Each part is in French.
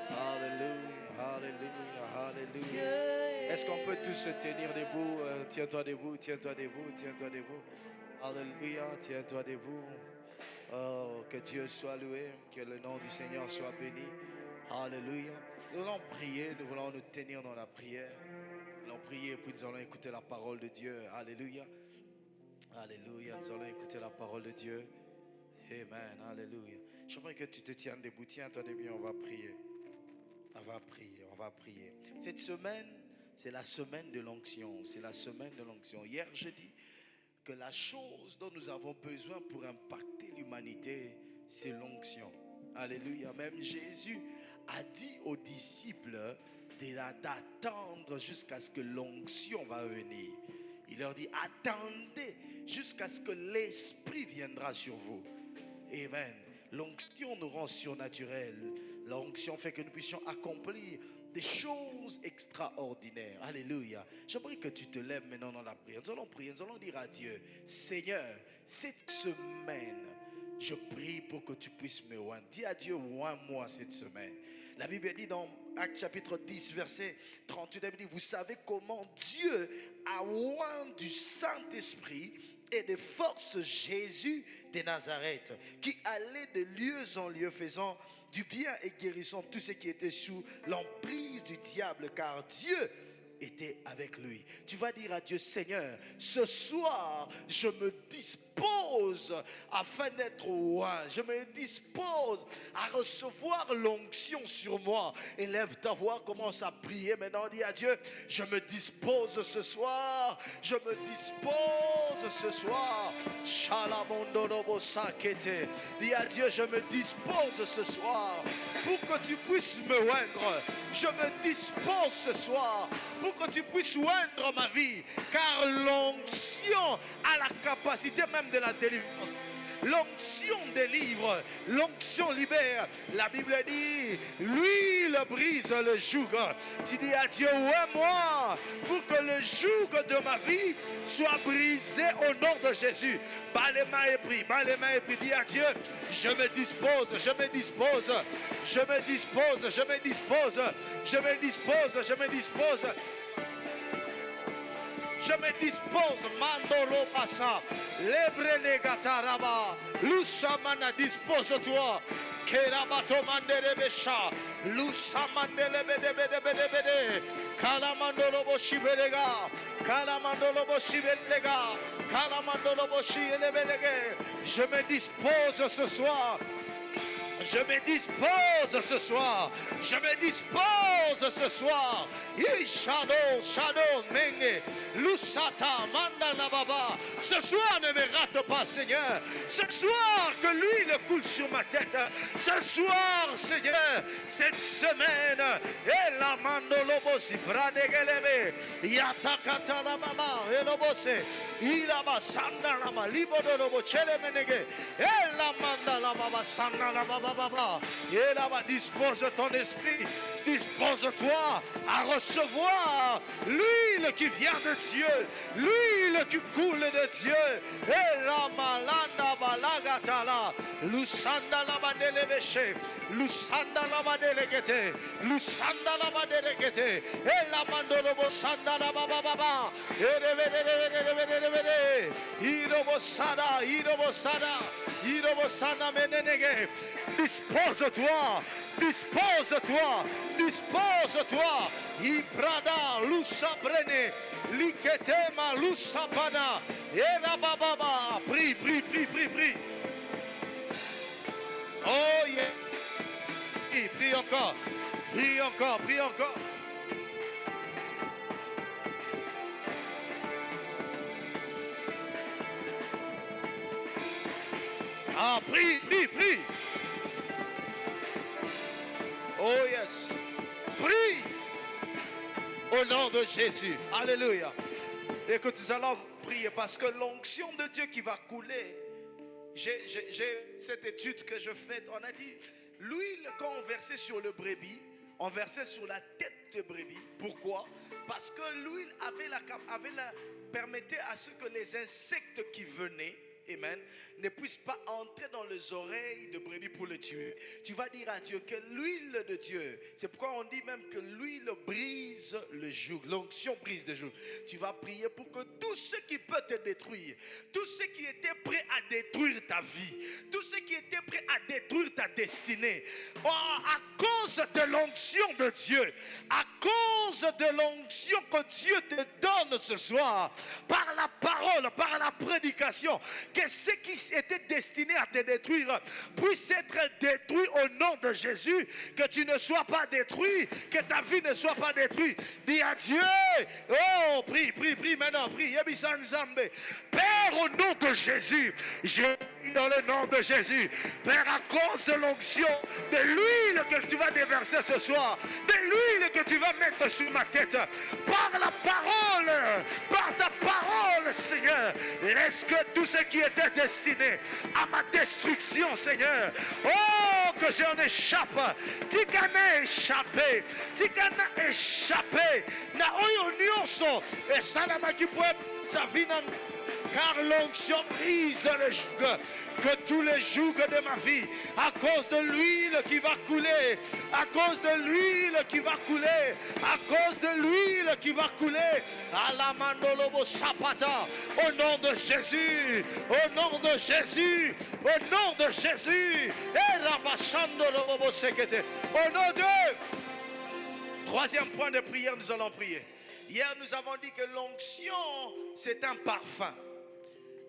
Alléluia, alléluia. Est-ce qu'on peut tous se tenir debout? Tiens-toi debout, tiens-toi debout, tiens-toi debout. Alléluia, tiens-toi debout. Oh, que Dieu soit loué, que le nom du Seigneur soit béni. Alléluia. Nous allons prier, nous voulons nous tenir dans la prière. Nous allons prier, puis nous allons écouter la parole de Dieu. Alléluia. Alléluia, nous allons écouter la parole de Dieu. Amen, alléluia. J'aimerais que tu te tiennes debout. Tiens-toi debout, on va prier. On va prier, on va prier. Cette semaine, c'est la semaine de l'onction. C'est la semaine de l'onction. Hier, je dis que la chose dont nous avons besoin pour impacter l'humanité, c'est l'onction. Alléluia. Même Jésus a dit aux disciples d'attendre jusqu'à ce que l'onction va venir. Il leur dit, attendez jusqu'à ce que l'Esprit viendra sur vous. Amen. L'onction nous rend surnaturels. L'onction fait que nous puissions accomplir des choses extraordinaires. Alléluia. J'aimerais que tu te lèves maintenant dans la prière. Nous allons prier, nous allons dire à Dieu, Seigneur, cette semaine, je prie pour que tu puisses me oindre. Dis à Dieu, oins-moi cette semaine. La Bible dit dans Actes chapitre 10, verset 38, elle dit, vous savez comment Dieu a oint du Saint-Esprit et de force Jésus de Nazareth, qui allait de lieu en lieu faisant du bien et guérissant tous ceux qui étaient sous l'emprise du diable, car Dieu était avec lui. Tu vas dire à Dieu, Seigneur, ce soir, je me dispose afin d'être oint. Je me dispose à recevoir l'onction sur moi. Élève ta voix, commence à prier. Maintenant, dis à Dieu, je me dispose ce soir. Je me dispose ce soir. Dis à Dieu, je me dispose ce soir pour que tu puisses me oindre. Je me dispose ce soir pour que tu puisses oindre ma vie, car l'onction a la capacité même de la délivrance. L'onction délivre, l'onction libère. La Bible dit, l'huile brise le joug. Tu dis à Dieu, ouais-moi, pour que le joug de ma vie soit brisé au nom de Jésus. Bas les mains et prie, bas les mains et prie. Dis à Dieu, je me dispose, je me dispose, je me dispose, je me dispose, je me dispose, je me dispose. Je me dispose, Mandolo Passa, Lebrene Gataraba, Lusamana, dispose-toi, Kerabato Mandelebesha, Lusamandelebede, Kalamandolo Boshibelega, Kalamandolo Boshibelega, Kalamandolo Boshibelega. Je me dispose ce soir. Je me dispose ce soir. Je me dispose ce soir. Shadow, Menge, Lusata, Mandala Baba. Ce soir, ne me rate pas, Seigneur. Ce soir, que l'huile coule sur ma tête. Ce soir, Seigneur, cette semaine, et la Mandolobosi, Bradegelebe, Yatakata la Mama, Elobose, Ilaba Sandalama, Libodolobo, Chelemenege, et la Mandala Baba, Sandalama. Et là-bas, dispose ton esprit, dispose-toi à recevoir l'huile qui vient de Dieu, l'huile qui coule de Dieu. Et la malanda balagatala, lusanda la badelebeshe, lusanda la badelegete, lusanda la badelegete, et la mandolobo sanda la baba, irobosada, irobosada, irobosada menenege. Dispose-toi, dispose-toi, dispose-toi. Ibrada, lusabrene, liketema, lusabana, erabababa. Prie, prie, prie, prie, prie. Oh yeah. Prie encore, prie encore, prie encore. Ah, prie, prie, prie. Oh yes. Prie au nom de Jésus. Alléluia. Écoute, nous allons prier parce que l'onction de Dieu qui va couler. J'ai cette étude que je fais. On a dit, l'huile quand on versait sur le brebis, on versait sur la tête de brebis. Pourquoi? Parce que l'huile permettait à ce que les insectes qui venaient, amen, ne puisse pas entrer dans les oreilles de brebis pour le tuer. Tu vas dire à Dieu que l'huile de Dieu, c'est pourquoi on dit même que l'huile brise le joug, l'onction brise le joug. Tu vas prier pour que tout ce qui peut te détruire, tout ce qui était prêt à détruire ta vie, tout ce qui était prêt à détruire ta destinée, à cause de l'onction de Dieu, à cause de l'onction que Dieu te donne ce soir, par la parole, par la prédication, que ce qui était destiné à te détruire puisse être détruit au nom de Jésus, que tu ne sois pas détruit, que ta vie ne soit pas détruite. Dis à Dieu, oh, prie maintenant, prie. Père, au nom de Jésus, je prie dans le nom de Jésus, Père, à cause de l'onction, de l'huile que tu vas déverser ce soir, de l'huile que tu vas mettre sur ma tête, par la parole, par ta parole, Seigneur, laisse que tout ce qui était destiné à ma destruction, Seigneur, oh, que j'en échappe, tu qu'en échappé, na oyo nyonso, et ça n'a pas qui peut sa vie, car l'onction brise le joug, que tous les jougs de ma vie, à cause de l'huile qui va couler, à cause de l'huile qui va couler, à cause de l'huile qui va couler, à la mandolobo sapata, au nom de Jésus, au nom de Jésus, au nom de Jésus, et rabashandolobo sekete, au nom de... Troisième point de prière, nous allons prier. Hier, nous avons dit que l'onction, c'est un parfum.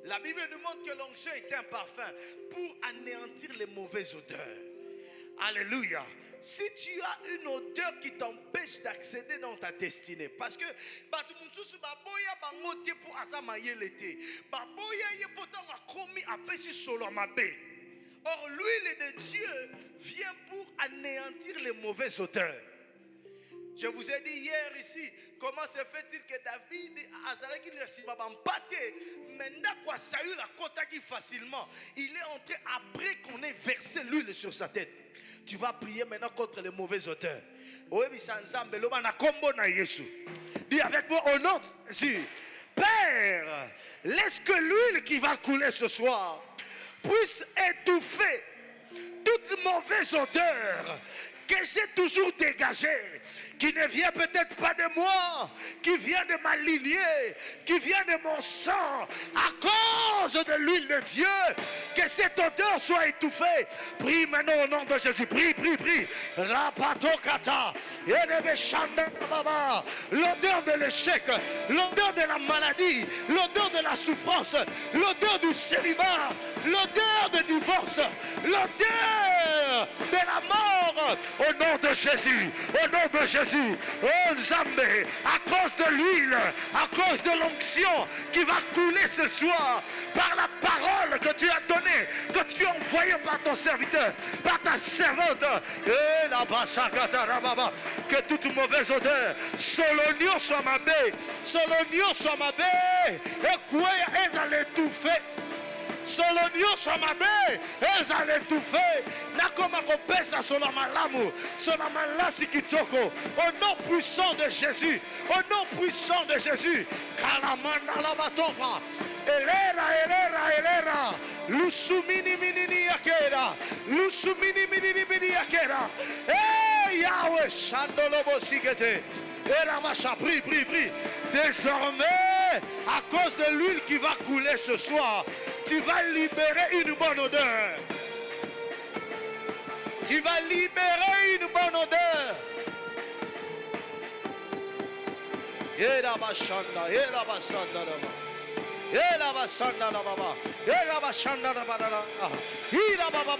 La Bible nous montre que l'onction est un parfum pour anéantir les mauvaises odeurs. Alléluia. Si tu as une odeur qui t'empêche d'accéder dans ta destinée, parce que or l'huile de Dieu vient pour anéantir les mauvaises odeurs. Je vous ai dit hier ici, comment se fait-il que David Azalaki ne s'y va pas empâter, mais n'a Saül a contacté facilement. Il est entré après qu'on ait versé l'huile sur sa tête. Tu vas prier maintenant contre les mauvaises odeurs. Dis avec moi au nom de Jésus, Père, laisse que l'huile qui va couler ce soir puisse étouffer toute mauvaise odeur que j'ai toujours dégagée, qui ne vient peut-être pas de moi, qui vient de ma lignée, qui vient de mon sang, à cause de l'huile de Dieu, que cette odeur soit étouffée. Prie maintenant au nom de Jésus, prie. L'odeur de l'échec, l'odeur de la maladie, l'odeur de la souffrance, l'odeur du célibat, l'odeur du divorce, l'odeur de la mort, au nom de Jésus, au nom de Jésus. Oh Zambé, à cause de l'huile, à cause de l'onction qui va couler ce soir, par la parole que tu as donnée, que tu as envoyée par ton serviteur, par ta servante, et là-bas, que toute mauvaise odeur, solonio soit ma baie, et quoi elle allait étouffer. Solonio Samabe, elles allaient étouffer. Nakoma kopesa solamalamu, solamalasi kitoko. Au nom puissant de Jésus, au nom puissant de Jésus. Kalamanda la batopa. Elera. Lusumini minini yakera. Lusumini minini yakera. Eh Yahweh, Shandolobo Sigete. Et la vache, prie. Désormais, à cause de l'huile qui va couler ce soir, tu vas libérer une bonne odeur. Tu vas libérer une bonne odeur. Et la bachanda, et la basanda, et la basanda, et la bachanda, et la baba,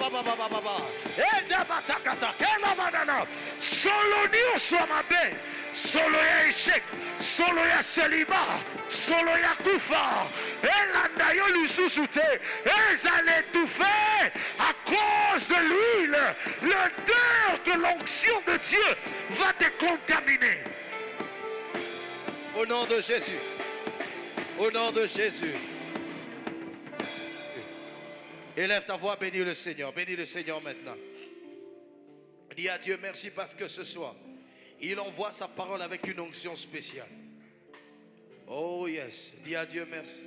et la batakata, et la banana. Solonio soit ma baie. Solo ya échec, solo ya célibat, solo ya kufa, elanda yo lisusu te, elles allaient étouffer à cause de l'huile, l'odeur que l'onction de Dieu va te contaminer. Au nom de Jésus, au nom de Jésus. Élève ta voix, bénis le Seigneur maintenant. Dis à Dieu merci parce que ce soir, il envoie sa parole avec une onction spéciale. Oh yes. Dis à Dieu merci.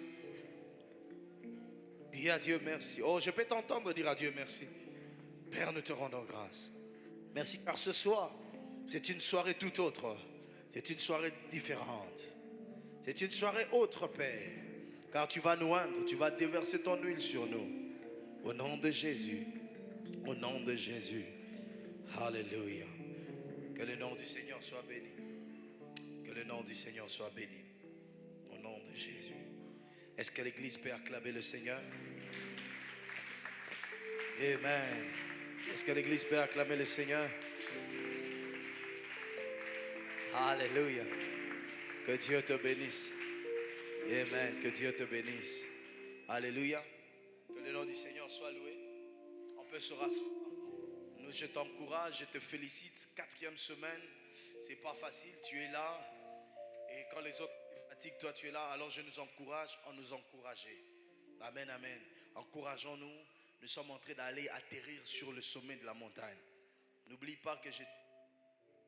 Dis Dis à Dieu merci. Oh, je peux t'entendre dire à Dieu merci. Père, nous te rendons grâce. Merci car ce soir, c'est une soirée tout autre. C'est une soirée différente. C'est une soirée autre, Père. Car tu vas nous oindre, tu vas déverser ton huile sur nous. Au nom de Jésus. Au nom de Jésus. Alléluia. Que le nom du Seigneur soit béni. Que le nom du Seigneur soit béni. Au nom de Jésus. Est-ce que l'église peut acclamer le Seigneur? Amen. Est-ce que l'église peut acclamer le Seigneur? Alléluia. Que Dieu te bénisse. Amen. Que Dieu te bénisse. Alléluia. Que le nom du Seigneur soit loué. On peut se rasseoir. Nous, je t'encourage, je te félicite. 4e semaine. C'est pas facile. Tu es là. Et quand les autres fatiguent, toi tu es là. Alors je nous encourage en nous encourager. Amen, amen. Encourageons-nous. Nous sommes en train d'aller atterrir sur le sommet de la montagne. N'oublie pas que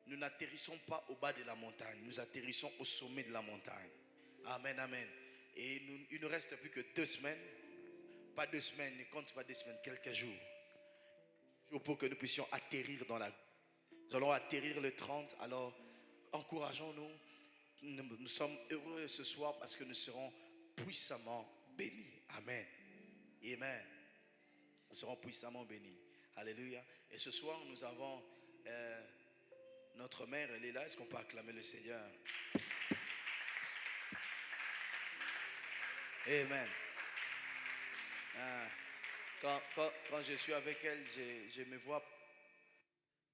nous n'atterrissons pas au bas de la montagne. Nous atterrissons au sommet de la montagne. Amen, amen. Et il ne reste plus que 2 semaines. Pas 2 semaines, ne compte pas 2 semaines, quelques jours. Pour que nous puissions atterrir dans la... Nous allons atterrir le 30. Alors, encourageons-nous. Nous sommes heureux ce soir parce que nous serons puissamment bénis. Amen. Amen. Nous serons puissamment bénis. Alléluia. Et ce soir, nous avons notre mère, elle est là. Est-ce qu'on peut acclamer le Seigneur? Amen. Quand je suis avec elle, je me vois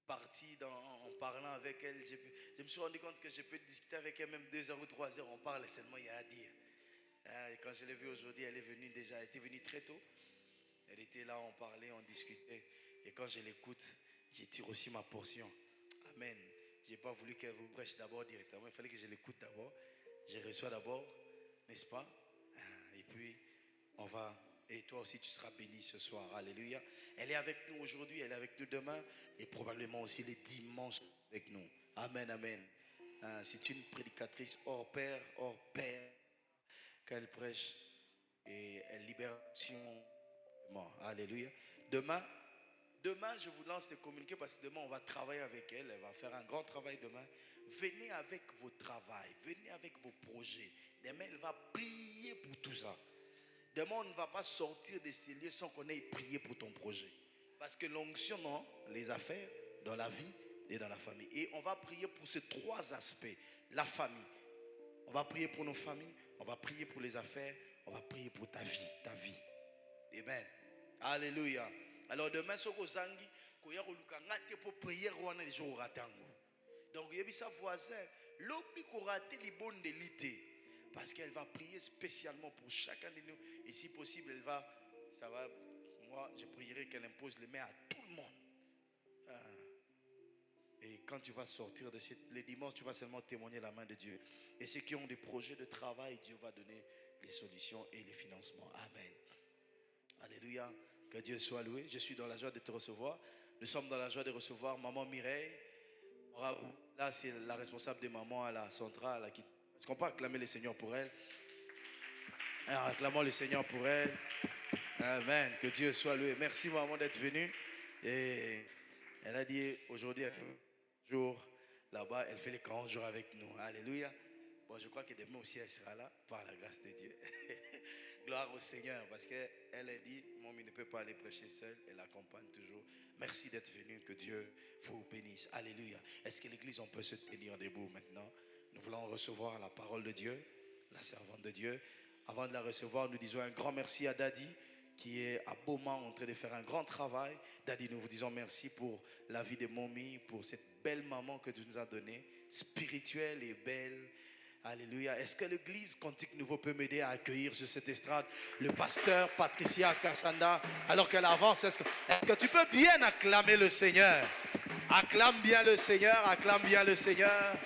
partir en parlant avec elle. Je me suis rendu compte que je peux discuter avec elle même 2 heures ou 3 heures. On parle seulement, il y a à dire. Et quand je l'ai vue aujourd'hui, elle est venue déjà. Elle était venue très tôt. Elle était là, on parlait, on discutait. Et quand je l'écoute, je tire aussi ma portion. Amen. Je n'ai pas voulu qu'elle vous prêche d'abord directement. Il fallait que je l'écoute d'abord. Je reçois d'abord, n'est-ce pas? Et puis, on va... Et toi aussi, tu seras béni ce soir. Alléluia. Elle est avec nous aujourd'hui, elle est avec nous demain. Et probablement aussi les dimanches avec nous. Amen, amen. C'est une prédicatrice hors pair, hors pair. Qu'elle prêche. Et elle libère son... Alléluia. Demain, je vous lance les communiqués parce que demain, on va travailler avec elle. Elle va faire un grand travail demain. Venez avec vos travails. Venez avec vos projets. Demain, elle va prier pour tout ça. Demain, on ne va pas sortir de ces lieux sans qu'on ait prié pour ton projet. Parce que l'onction, non, les affaires, dans la vie et dans la famille. Et on va prier pour ces 3 aspects. La famille. On va prier pour nos familles. On va prier pour les affaires. On va prier pour ta vie. Ta vie. Amen. Alléluia. Alors demain, ce que zangi, koya koluka ngate pour prier wana les jours ratango. Donc il y a sa voisin, l'obi ko raté li bonne de l'ité parce qu'elle va prier spécialement pour chacun de nous et si possible moi je prierai qu'elle impose les mains à tout le monde. Et quand tu vas sortir de les dimanches, tu vas seulement témoigner la main de Dieu. Et ceux qui ont des projets de travail, Dieu va donner les solutions et les financements. Amen. Alléluia. Que Dieu soit loué. Je suis dans la joie de te recevoir. Nous sommes dans la joie de recevoir maman Mireille. Là, c'est la responsable des mamans à la centrale. Est-ce qu'on peut acclamer le Seigneur pour elle? Alors, acclamons le Seigneur pour elle. Amen. Que Dieu soit loué. Merci maman d'être venue. Et elle a dit aujourd'hui, elle fait un jour là-bas. Elle fait les 40 jours avec nous. Alléluia. Bon, je crois que demain aussi, elle sera là, par la grâce de Dieu. Gloire au Seigneur, parce qu'elle a dit, Mommy ne peut pas aller prêcher seule, elle accompagne toujours. Merci d'être venu, que Dieu vous bénisse. Alléluia. Est-ce que l'église, on peut se tenir debout maintenant? Nous voulons recevoir la parole de Dieu, la servante de Dieu. Avant de la recevoir, nous disons un grand merci à Daddy, qui est à Beaumont en train de faire un grand travail. Daddy, nous vous disons merci pour la vie de Mommy, pour cette belle maman que tu nous as donnée, spirituelle et belle. Alléluia. Est-ce que l'église Cantique Nouveau peut m'aider à accueillir sur cette estrade le pasteur Patricia Kassanda alors qu'elle avance? Est-ce que tu peux bien acclamer le Seigneur? Acclame bien le Seigneur, acclame bien le Seigneur.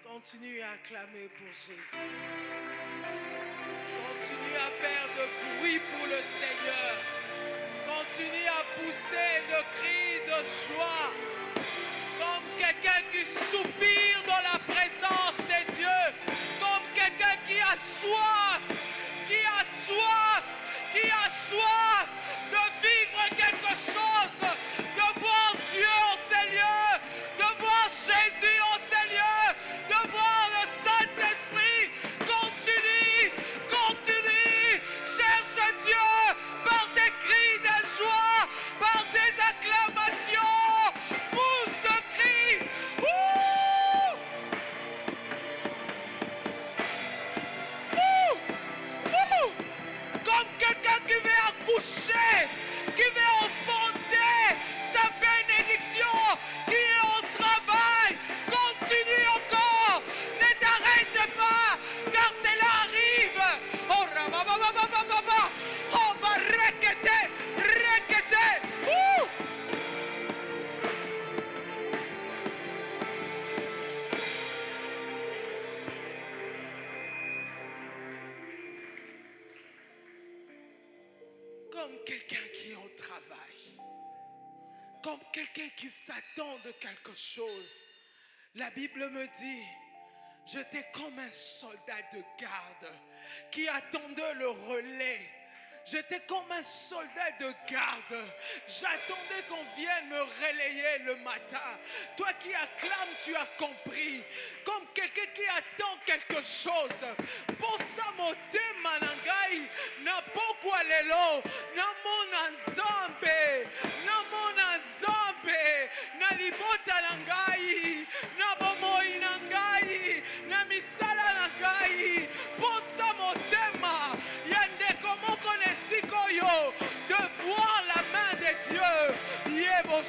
Continue à acclamer pour Jésus. Continue à faire de bruit pour le Seigneur. Continue à pousser de cris soif, qui a soif de vivre quelque chose, de voir Dieu en ces lieux, de voir Jésus en ces lieux, de voir le Saint-Esprit. Continue, cherche Dieu par des cris de joie, par des acclamations, pousse de cris. Comme quelqu'un qui veut accoucher, qui veut enfanter sa bénédiction, qui est au travail. Continue encore, ne t'arrête pas, car cela arrive. Oh, rababababababa, oh, rekete. Comme quelqu'un qui est au travail, comme quelqu'un qui s'attend de quelque chose. La Bible me dit, j'étais comme un soldat de garde qui attendait le relais. J'étais comme un soldat de garde. J'attendais qu'on vienne me relayer le matin. Toi qui acclames, tu as compris. Comme quelqu'un qui attend quelque chose. Posa motema nangai na pokwa lelo namona nzambe na libota nangai na bomoi nangai na misala nangai. Posa motema yande komoko nesikoyo de voir la main de Dieu. Yebo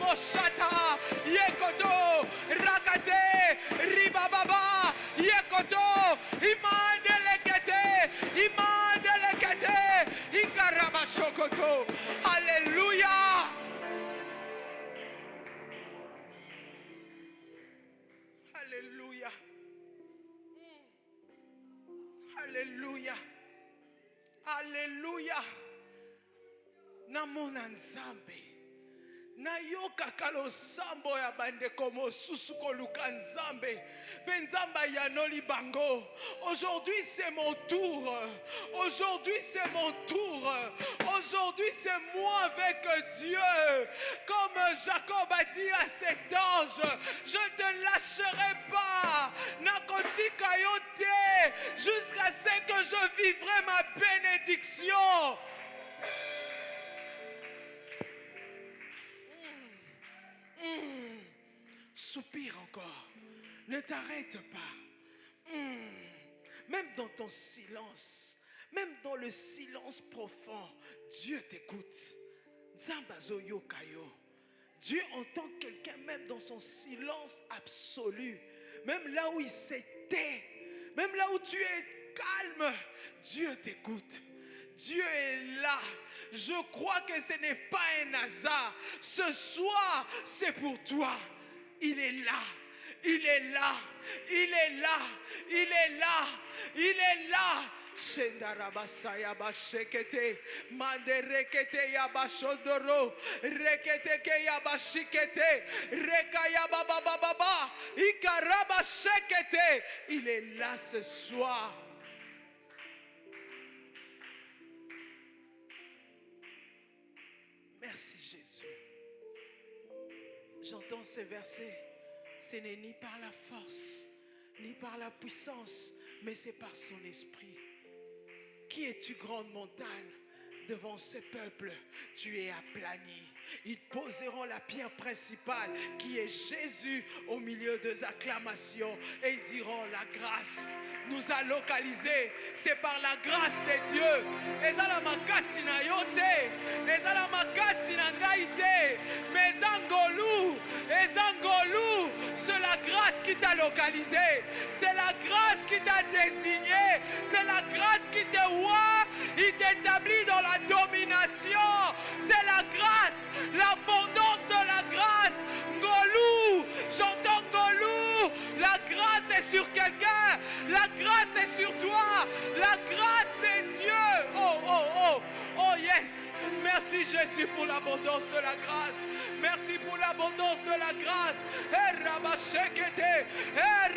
shata yekoto rakate ribababa yekoto imandelekete ikarabashokoto. Alléluia. Alléluia. Alléluia. Alléluia. Namona nzambe. Nayoka kalosambo ya bandeko mosusu koluka nzambe. Benzamba yanoli bango. Aujourd'hui c'est mon tour. Aujourd'hui c'est mon tour. Aujourd'hui c'est moi avec Dieu. Comme Jacob a dit à cet ange, je ne te lâcherai pas. Nakoti kayote. Jusqu'à ce que je vivrai ma bénédiction. Soupire encore. Ne t'arrête pas. Même dans ton silence, même dans le silence profond, Dieu t'écoute. Zambazoyo kayo. Dieu entend quelqu'un même dans son silence absolu. Même là où il s'était, même là où tu es calme, Dieu t'écoute. Dieu est là. Je crois que ce n'est pas un hasard. Ce soir, c'est pour toi. Il est là. Il est là. Il est là. Il est là. Il est là. Shendarabasaya bashekete manderekete yabashodoro rekete ke yabashikete rekaya baba baba ikarabashekete. Il est là ce soir. Merci Jésus. J'entends ces versets. Ce n'est ni par la force, ni par la puissance, mais c'est par son esprit. Qui es-tu, grande montagne? Devant ce peuple, tu es aplani. Ils poseront la pierre principale qui est Jésus au milieu des acclamations et ils diront la grâce nous a localisés. C'est par la grâce de Dieu. C'est la grâce qui t'a localisé. C'est la grâce qui t'a désigné. C'est la grâce qui te voit. Il t'établit dans la domination. C'est la grâce. L'abondance de la grâce. Ngolou, j'entends Ngolou. La grâce est sur quelqu'un. La grâce est sur toi. La grâce de Dieu. Oh, oh, oh. Oh, yes. Merci Jésus pour l'abondance de la grâce. Merci pour l'abondance de la grâce. Rabashekete.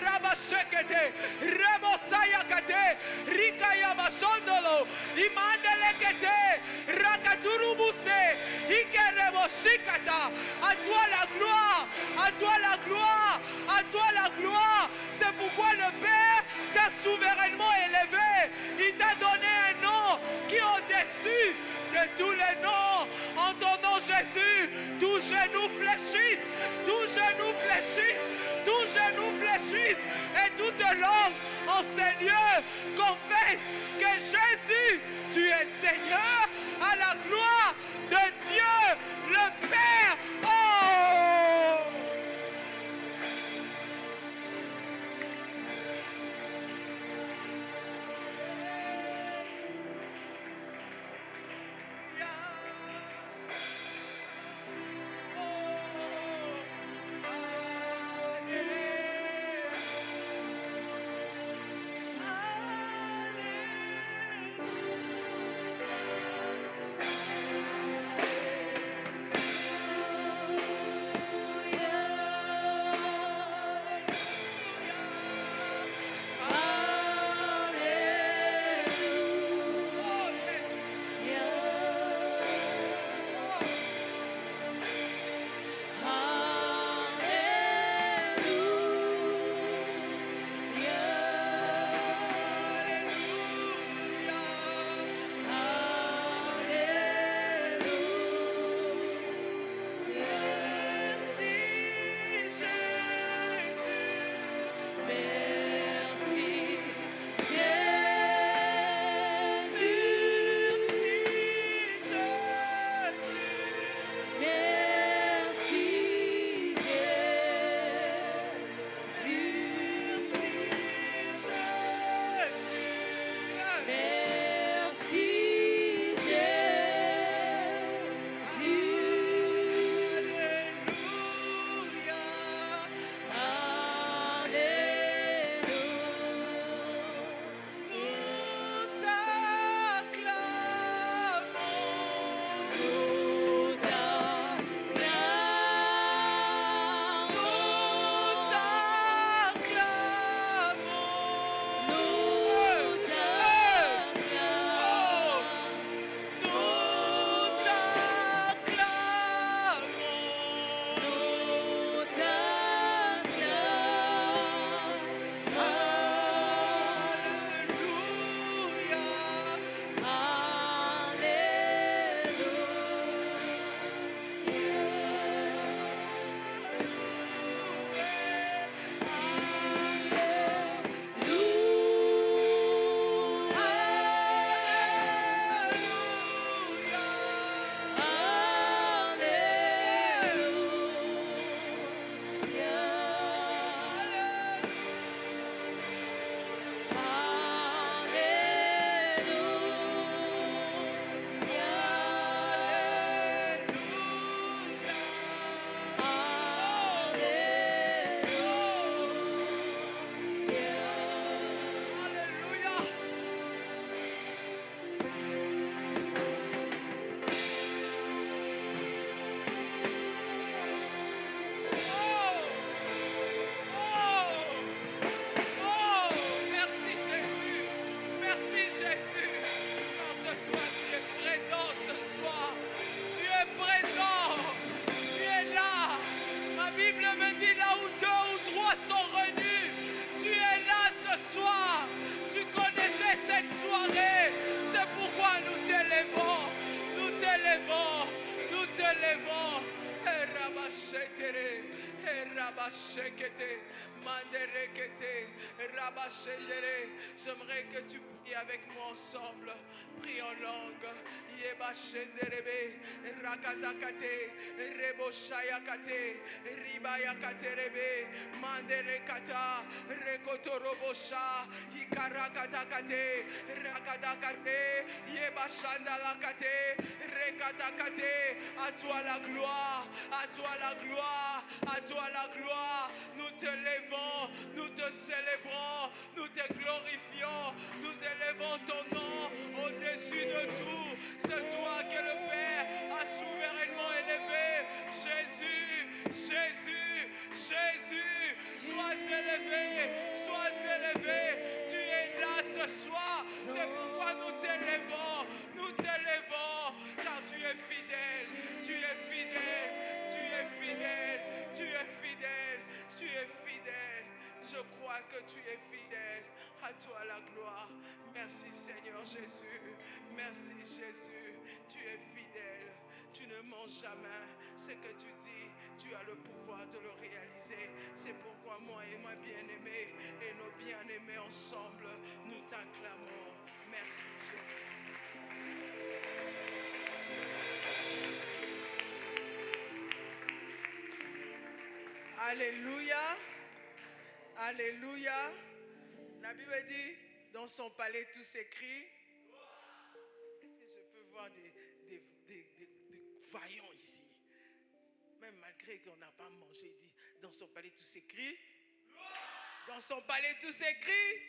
Rabashekete. Rebosayakate. Rikayabashondolo. Imandelekete. Rakaturubuse. Ikerebosikata. À toi la gloire. À toi la gloire. À toi la gloire. C'est pourquoi le Père t'a souverainement élevé. Il t'a donné un nom qui est au-dessus de tous les noms. En ton nom Jésus, tous genoux fléchissent, tous genoux fléchissent, tous genoux fléchissent et toute langue en ces lieux confesse que Jésus, tu es Seigneur à la gloire de Dieu le Père. Oh! J'aimerais que tu pries avec moi ensemble. Prie en langue. Yeba shenderebe, rakatakate, reboshayakate, ribayakaterebe, manderekata, rekotorobosha, ikarakatakate, rakatakate, yeba shandalakate, À toi la gloire, à toi la gloire, à toi la gloire. Nous te levons, nous te célébrons, nous te glorifions, nous élevons ton nom au-dessus de tout. C'est toi que le Père a souverainement élevé. Jésus, Jésus, Jésus, sois élevé, sois élevé. Tu es là ce soir, c'est pourquoi nous t'élevons, car tu es fidèle, tu es fidèle, tu es fidèle, tu es fidèle, tu es fidèle. Je crois que tu es fidèle. À toi la gloire. Merci Seigneur Jésus. Merci Jésus. Tu es fidèle. Tu ne mens jamais. Ce que tu dis, tu as le pouvoir de le réaliser. C'est pourquoi moi et ma bien-aimée et nos bien-aimés ensemble, nous t'acclamons. Merci Jésus. Alléluia. Alléluia. La Bible dit, dans son palais tout s'écrit. Est-ce que je peux voir des vaillants ici? Même malgré qu'on n'a pas mangé, dit, dans son palais tout s'écrit. Dans son palais tout s'écrit.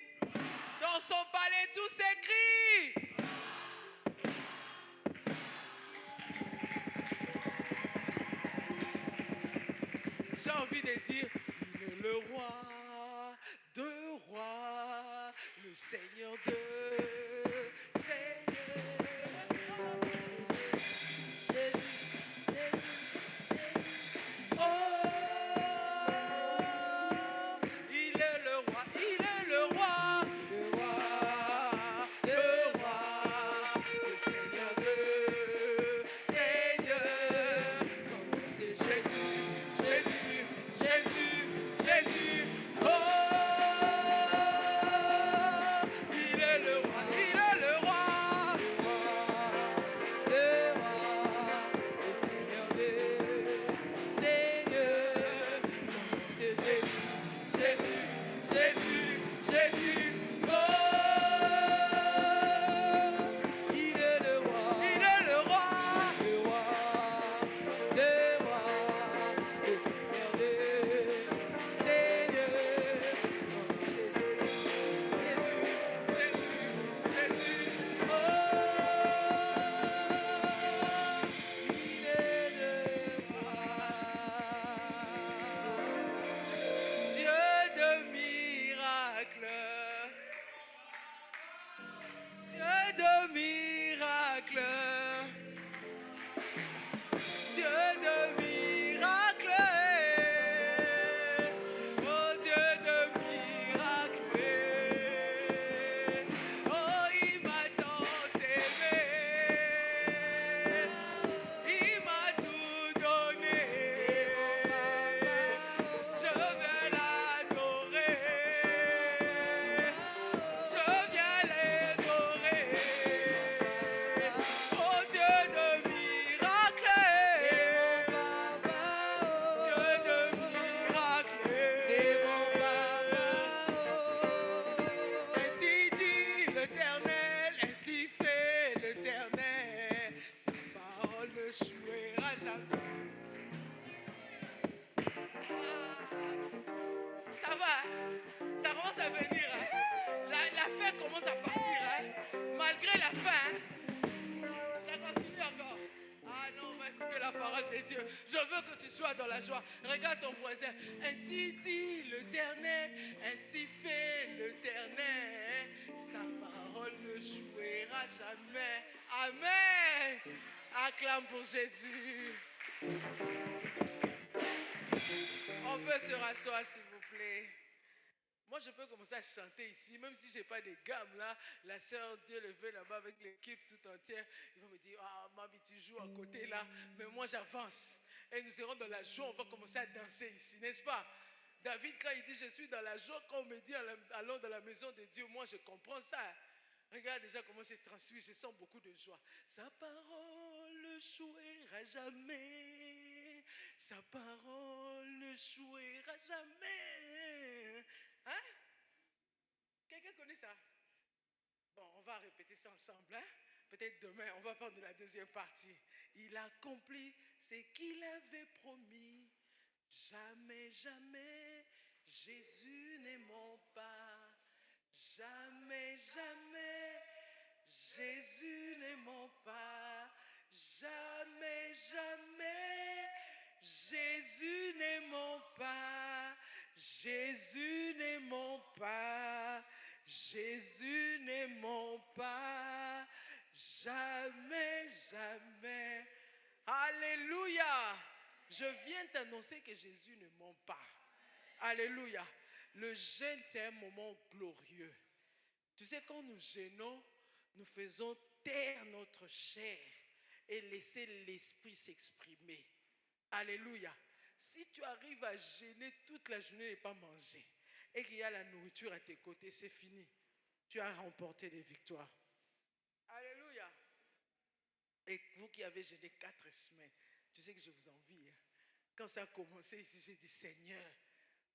Dans son palais tout s'écrit. J'ai envie de dire, il est le roi de rois, le Seigneur de seigneurs. Regarde ton voisin. Ainsi dit l'Éternel, ainsi fait l'Éternel. Sa parole ne jouera jamais. Amen. Acclame pour Jésus. On peut se rasseoir s'il vous plaît. Moi, je peux commencer à chanter ici, même si je n'ai pas de gamme là. La sœur Dieu levé là-bas avec l'équipe tout entière. Ils vont me dire, ah, Mabi, tu joues à côté là. Mais moi, j'avance. Et nous serons dans la joie, on va commencer à danser ici, n'est-ce pas? David, quand il dit, je suis dans la joie, quand on me dit, allons dans la maison de Dieu, moi, je comprends ça. Regarde déjà comment c'est transmis, je sens beaucoup de joie. Sa parole ne jouera jamais. Sa parole ne jouera jamais. Hein? Quelqu'un connaît ça? Bon, on va répéter ça ensemble. Hein? Peut-être demain, on va prendre la deuxième partie. Il accomplit ce qu'il avait promis. Jamais, jamais, Jésus n'est mon pas. Jamais, jamais, Jésus n'est mon pas. Jamais, jamais, Jésus n'est mon pas. Jésus n'est mon pas. Jésus n'est mon pas. Jamais, jamais. Alléluia. Je viens t'annoncer que Jésus ne ment pas. Alléluia. Le jeûne, c'est un moment glorieux. Tu sais, quand nous jeûnons, nous faisons taire notre chair et laisser l'esprit s'exprimer. Alléluia. Si tu arrives à jeûner toute la journée et pas manger, et qu'il y a la nourriture à tes côtés, c'est fini. Tu as remporté des victoires. Alléluia. Et vous qui avez jeûné 4 semaines, tu sais que je vous envie. Quand ça a commencé ici, j'ai dit, Seigneur,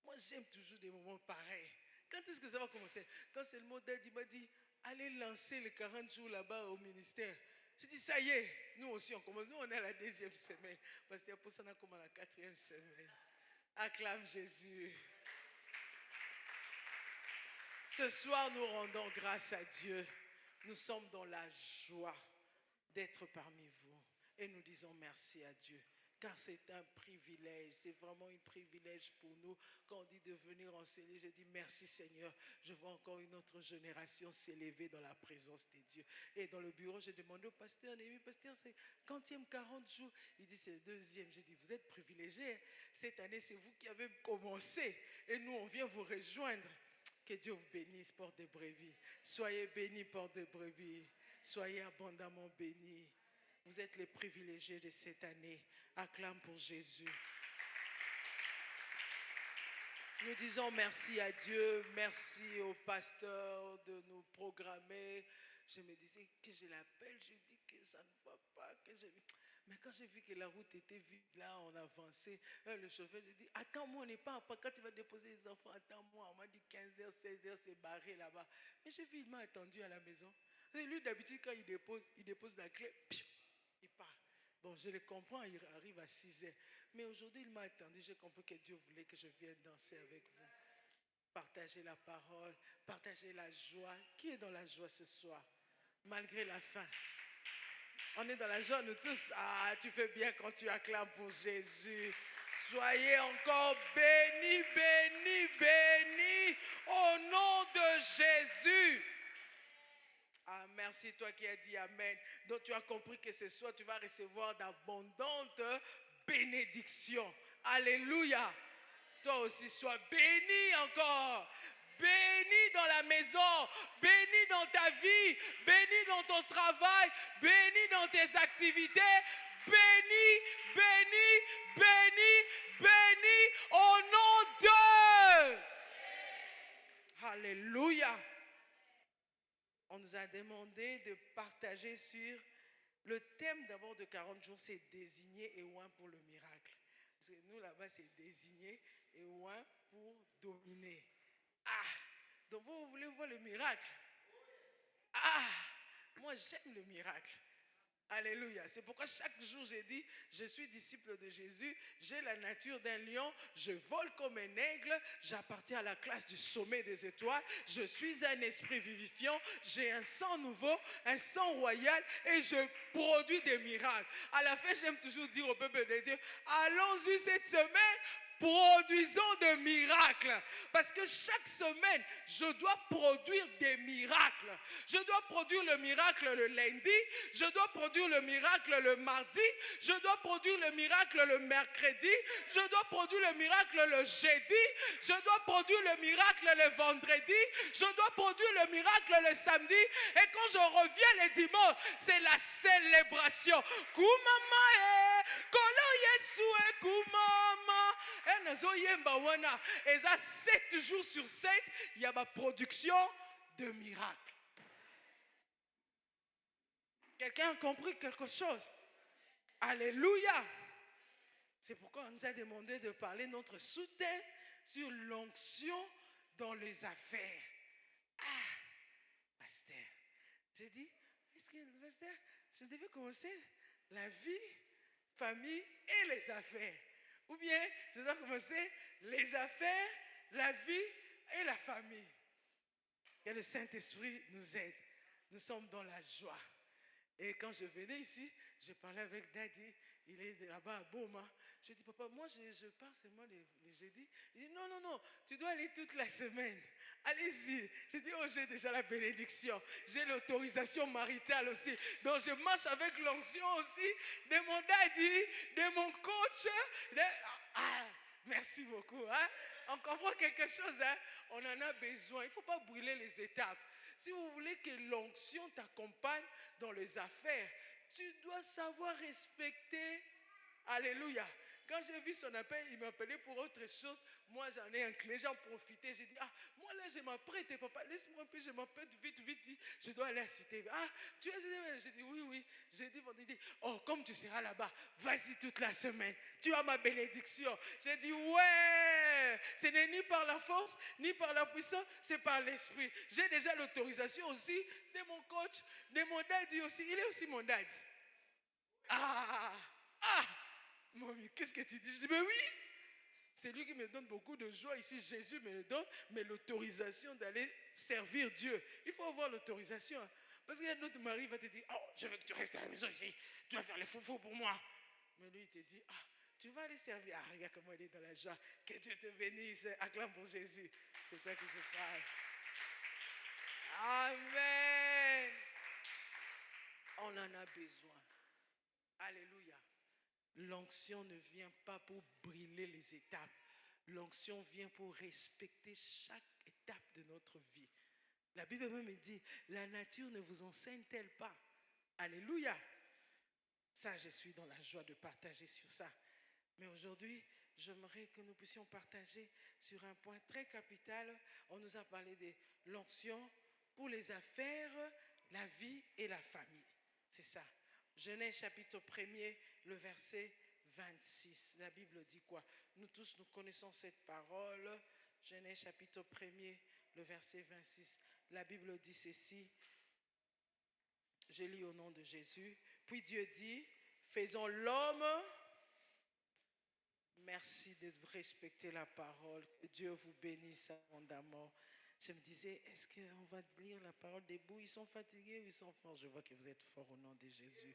moi j'aime toujours des moments pareils. Quand est-ce que ça va commencer? Quand c'est le modèle, il m'a dit, allez lancer les 40 jours là-bas au ministère. J'ai dit, ça y est, nous aussi on commence. Nous on est à la 2e semaine. Parce que pour ça on a commencé à la 4e semaine. Acclame Jésus. Ce soir, nous rendons grâce à Dieu. Nous sommes dans la joie d'être parmi vous. Et nous disons merci à Dieu. Car c'est un privilège, c'est vraiment un privilège pour nous. Quand on dit de venir enseigner, je dis merci Seigneur. Je vois encore une autre génération s'élever dans la présence de Dieu. Et dans le bureau, j'ai demandé au pasteur, pasteur, c'est quantième 40 jours? Il dit c'est le 2e. J'ai dit, vous êtes privilégiés. Cette année, c'est vous qui avez commencé. Et nous, on vient vous rejoindre. Que Dieu vous bénisse, porte de brebis. Soyez bénis, porte de brebis. Soyez abondamment bénis. Vous êtes les privilégiés de cette année. Acclame pour Jésus. Nous disons merci à Dieu, merci au pasteur de nous programmer. Je me disais que je l'appelle, je dis que ça ne va pas. Mais quand j'ai vu que la route était vide, là on avançait, le chauffeur lui dit, attends-moi, on n'est pas après, quand tu vas déposer les enfants, attends-moi. On m'a dit 15h, 16h, c'est barré là-bas. Mais j'ai vu, il m'a attendu à la maison. Et lui, d'habitude, quand il dépose la clé, il part. Bon, je le comprends, il arrive à 6h. Mais aujourd'hui, il m'a attendu. J'ai compris que Dieu voulait que je vienne danser avec vous. Partager la parole, partager la joie. Qui est dans la joie ce soir? Malgré la faim. On est dans la joie, nous tous. Ah, tu fais bien quand tu acclames pour Jésus. Soyez encore bénis, bénis, bénis au nom de Jésus. Ah, merci toi qui as dit Amen. Donc tu as compris que ce soir tu vas recevoir d'abondantes bénédictions. Alléluia. Toi aussi sois béni encore. Béni dans la maison, béni dans ta vie, béni dans ton travail, béni dans tes activités. Béni, béni, béni, béni au nom de... Alléluia. On nous a demandé de partager sur le thème d'abord de 40 jours, c'est désigner et oint pour le miracle. Parce que nous là-bas, c'est désigner et oint pour dominer. Ah, donc vous voulez voir le miracle? Ah, moi j'aime le miracle. Alléluia. C'est pourquoi chaque jour j'ai dit, je suis disciple de Jésus, j'ai la nature d'un lion, je vole comme un aigle, j'appartiens à la classe du sommet des étoiles, je suis un esprit vivifiant, j'ai un sang nouveau, un sang royal et je produis des miracles. À la fin, j'aime toujours dire au peuple de Dieu, allons-y cette semaine, produisons des miracles. Parce que chaque semaine, je dois produire des miracles. Je dois produire le miracle le lundi. Je dois produire le miracle le mardi. Je dois produire le miracle le mercredi. Je dois produire le miracle le jeudi. Je dois produire le miracle le vendredi. Je dois produire le miracle le samedi. Et quand je reviens le dimanche, c'est la célébration. Kumama kolo Yesu kumama. Et ça, 7 jours sur 7, il y a ma production de miracles. Quelqu'un a compris quelque chose? Alléluia. C'est pourquoi on nous a demandé de parler notre soutien sur l'onction dans les affaires. Ah, pasteur, j'ai dit, est-ce que le pasteur, je devais commencer la vie, famille et les affaires. Ou bien, je dois commencer les affaires, la vie et la famille. Que le Saint-Esprit nous aide. Nous sommes dans la joie. Et quand je venais ici, je parlais avec Daddy, il est là-bas à Boma. Je dis, papa, moi je pars seulement les jeudis. Il dit, non, non, non, tu dois aller toute la semaine. Allez-y. Je dis, oh, j'ai déjà la bénédiction. J'ai l'autorisation maritale aussi. Donc je marche avec l'onction aussi de mon Daddy, de mon coach. Merci beaucoup. Hein? On comprend quelque chose. Hein? On en a besoin. Il ne faut pas brûler les étapes. Si vous voulez que l'onction t'accompagne dans les affaires, tu dois savoir respecter. Alléluia. Quand j'ai vu son appel, il m'appelait pour autre chose. Moi, j'en ai incliné, j'en profitais. J'ai dit, moi là, je m'apprête, papa, laisse-moi un peu, je m'apprête vite. Je dois aller à Cité. Tu es Cité? J'ai dit, oui. J'ai dit, oh, comme tu seras là-bas, vas-y toute la semaine. Tu as ma bénédiction. J'ai dit, ouais, ce n'est ni par la force, ni par la puissance, c'est par l'esprit. J'ai déjà l'autorisation aussi de mon coach, de mon daddy aussi. Il est aussi mon daddy. Mamie, qu'est-ce que tu dis? Je dis, mais oui, c'est lui qui me donne beaucoup de joie ici. Jésus me le donne, mais l'autorisation d'aller servir Dieu. Il faut avoir l'autorisation. Parce qu'il y a d'autres maris qui vont te dire, oh, je veux que tu restes à la maison ici. Tu vas faire les foufous pour moi. Mais lui, il te dit, tu vas aller servir. Regarde comment il est dans la joie. Que Dieu te bénisse. Acclame pour Jésus. C'est toi que je parle. Amen. On en a besoin. Alléluia. L'onction ne vient pas pour brûler les étapes. L'onction vient pour respecter chaque étape de notre vie. La Bible même dit, la nature ne vous enseigne-t-elle pas? Alléluia. Ça, je suis dans la joie de partager sur ça. Mais aujourd'hui, j'aimerais que nous puissions partager sur un point très capital. On nous a parlé de l'onction pour les affaires, la vie et la famille. C'est ça. Genèse chapitre 1er, le verset 26. La Bible dit quoi? Nous tous, nous connaissons cette parole. Genèse chapitre 1er, le verset 26. La Bible dit ceci. Je lis au nom de Jésus. Puis Dieu dit, faisons l'homme. Merci de respecter la parole. Que Dieu vous bénisse abondamment. Je me disais, est-ce qu'on va lire la parole debout? Ils sont fatigués ou ils sont forts? Je vois que vous êtes forts au nom de Jésus.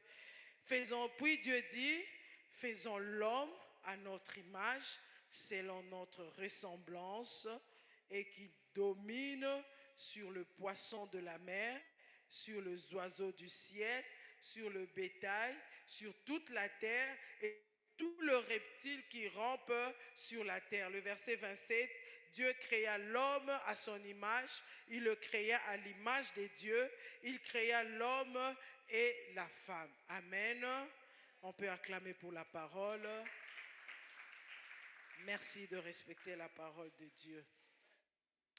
Puis Dieu dit, faisons l'homme à notre image, selon notre ressemblance, et qu'il domine sur le poisson de la mer, sur les oiseaux du ciel, sur le bétail, sur toute la terre et tout le reptile qui rampe sur la terre. Le verset 27, Dieu créa l'homme à son image, il le créa à l'image de Dieu, il créa l'homme et la femme. Amen. On peut acclamer pour la parole. Merci de respecter la parole de Dieu.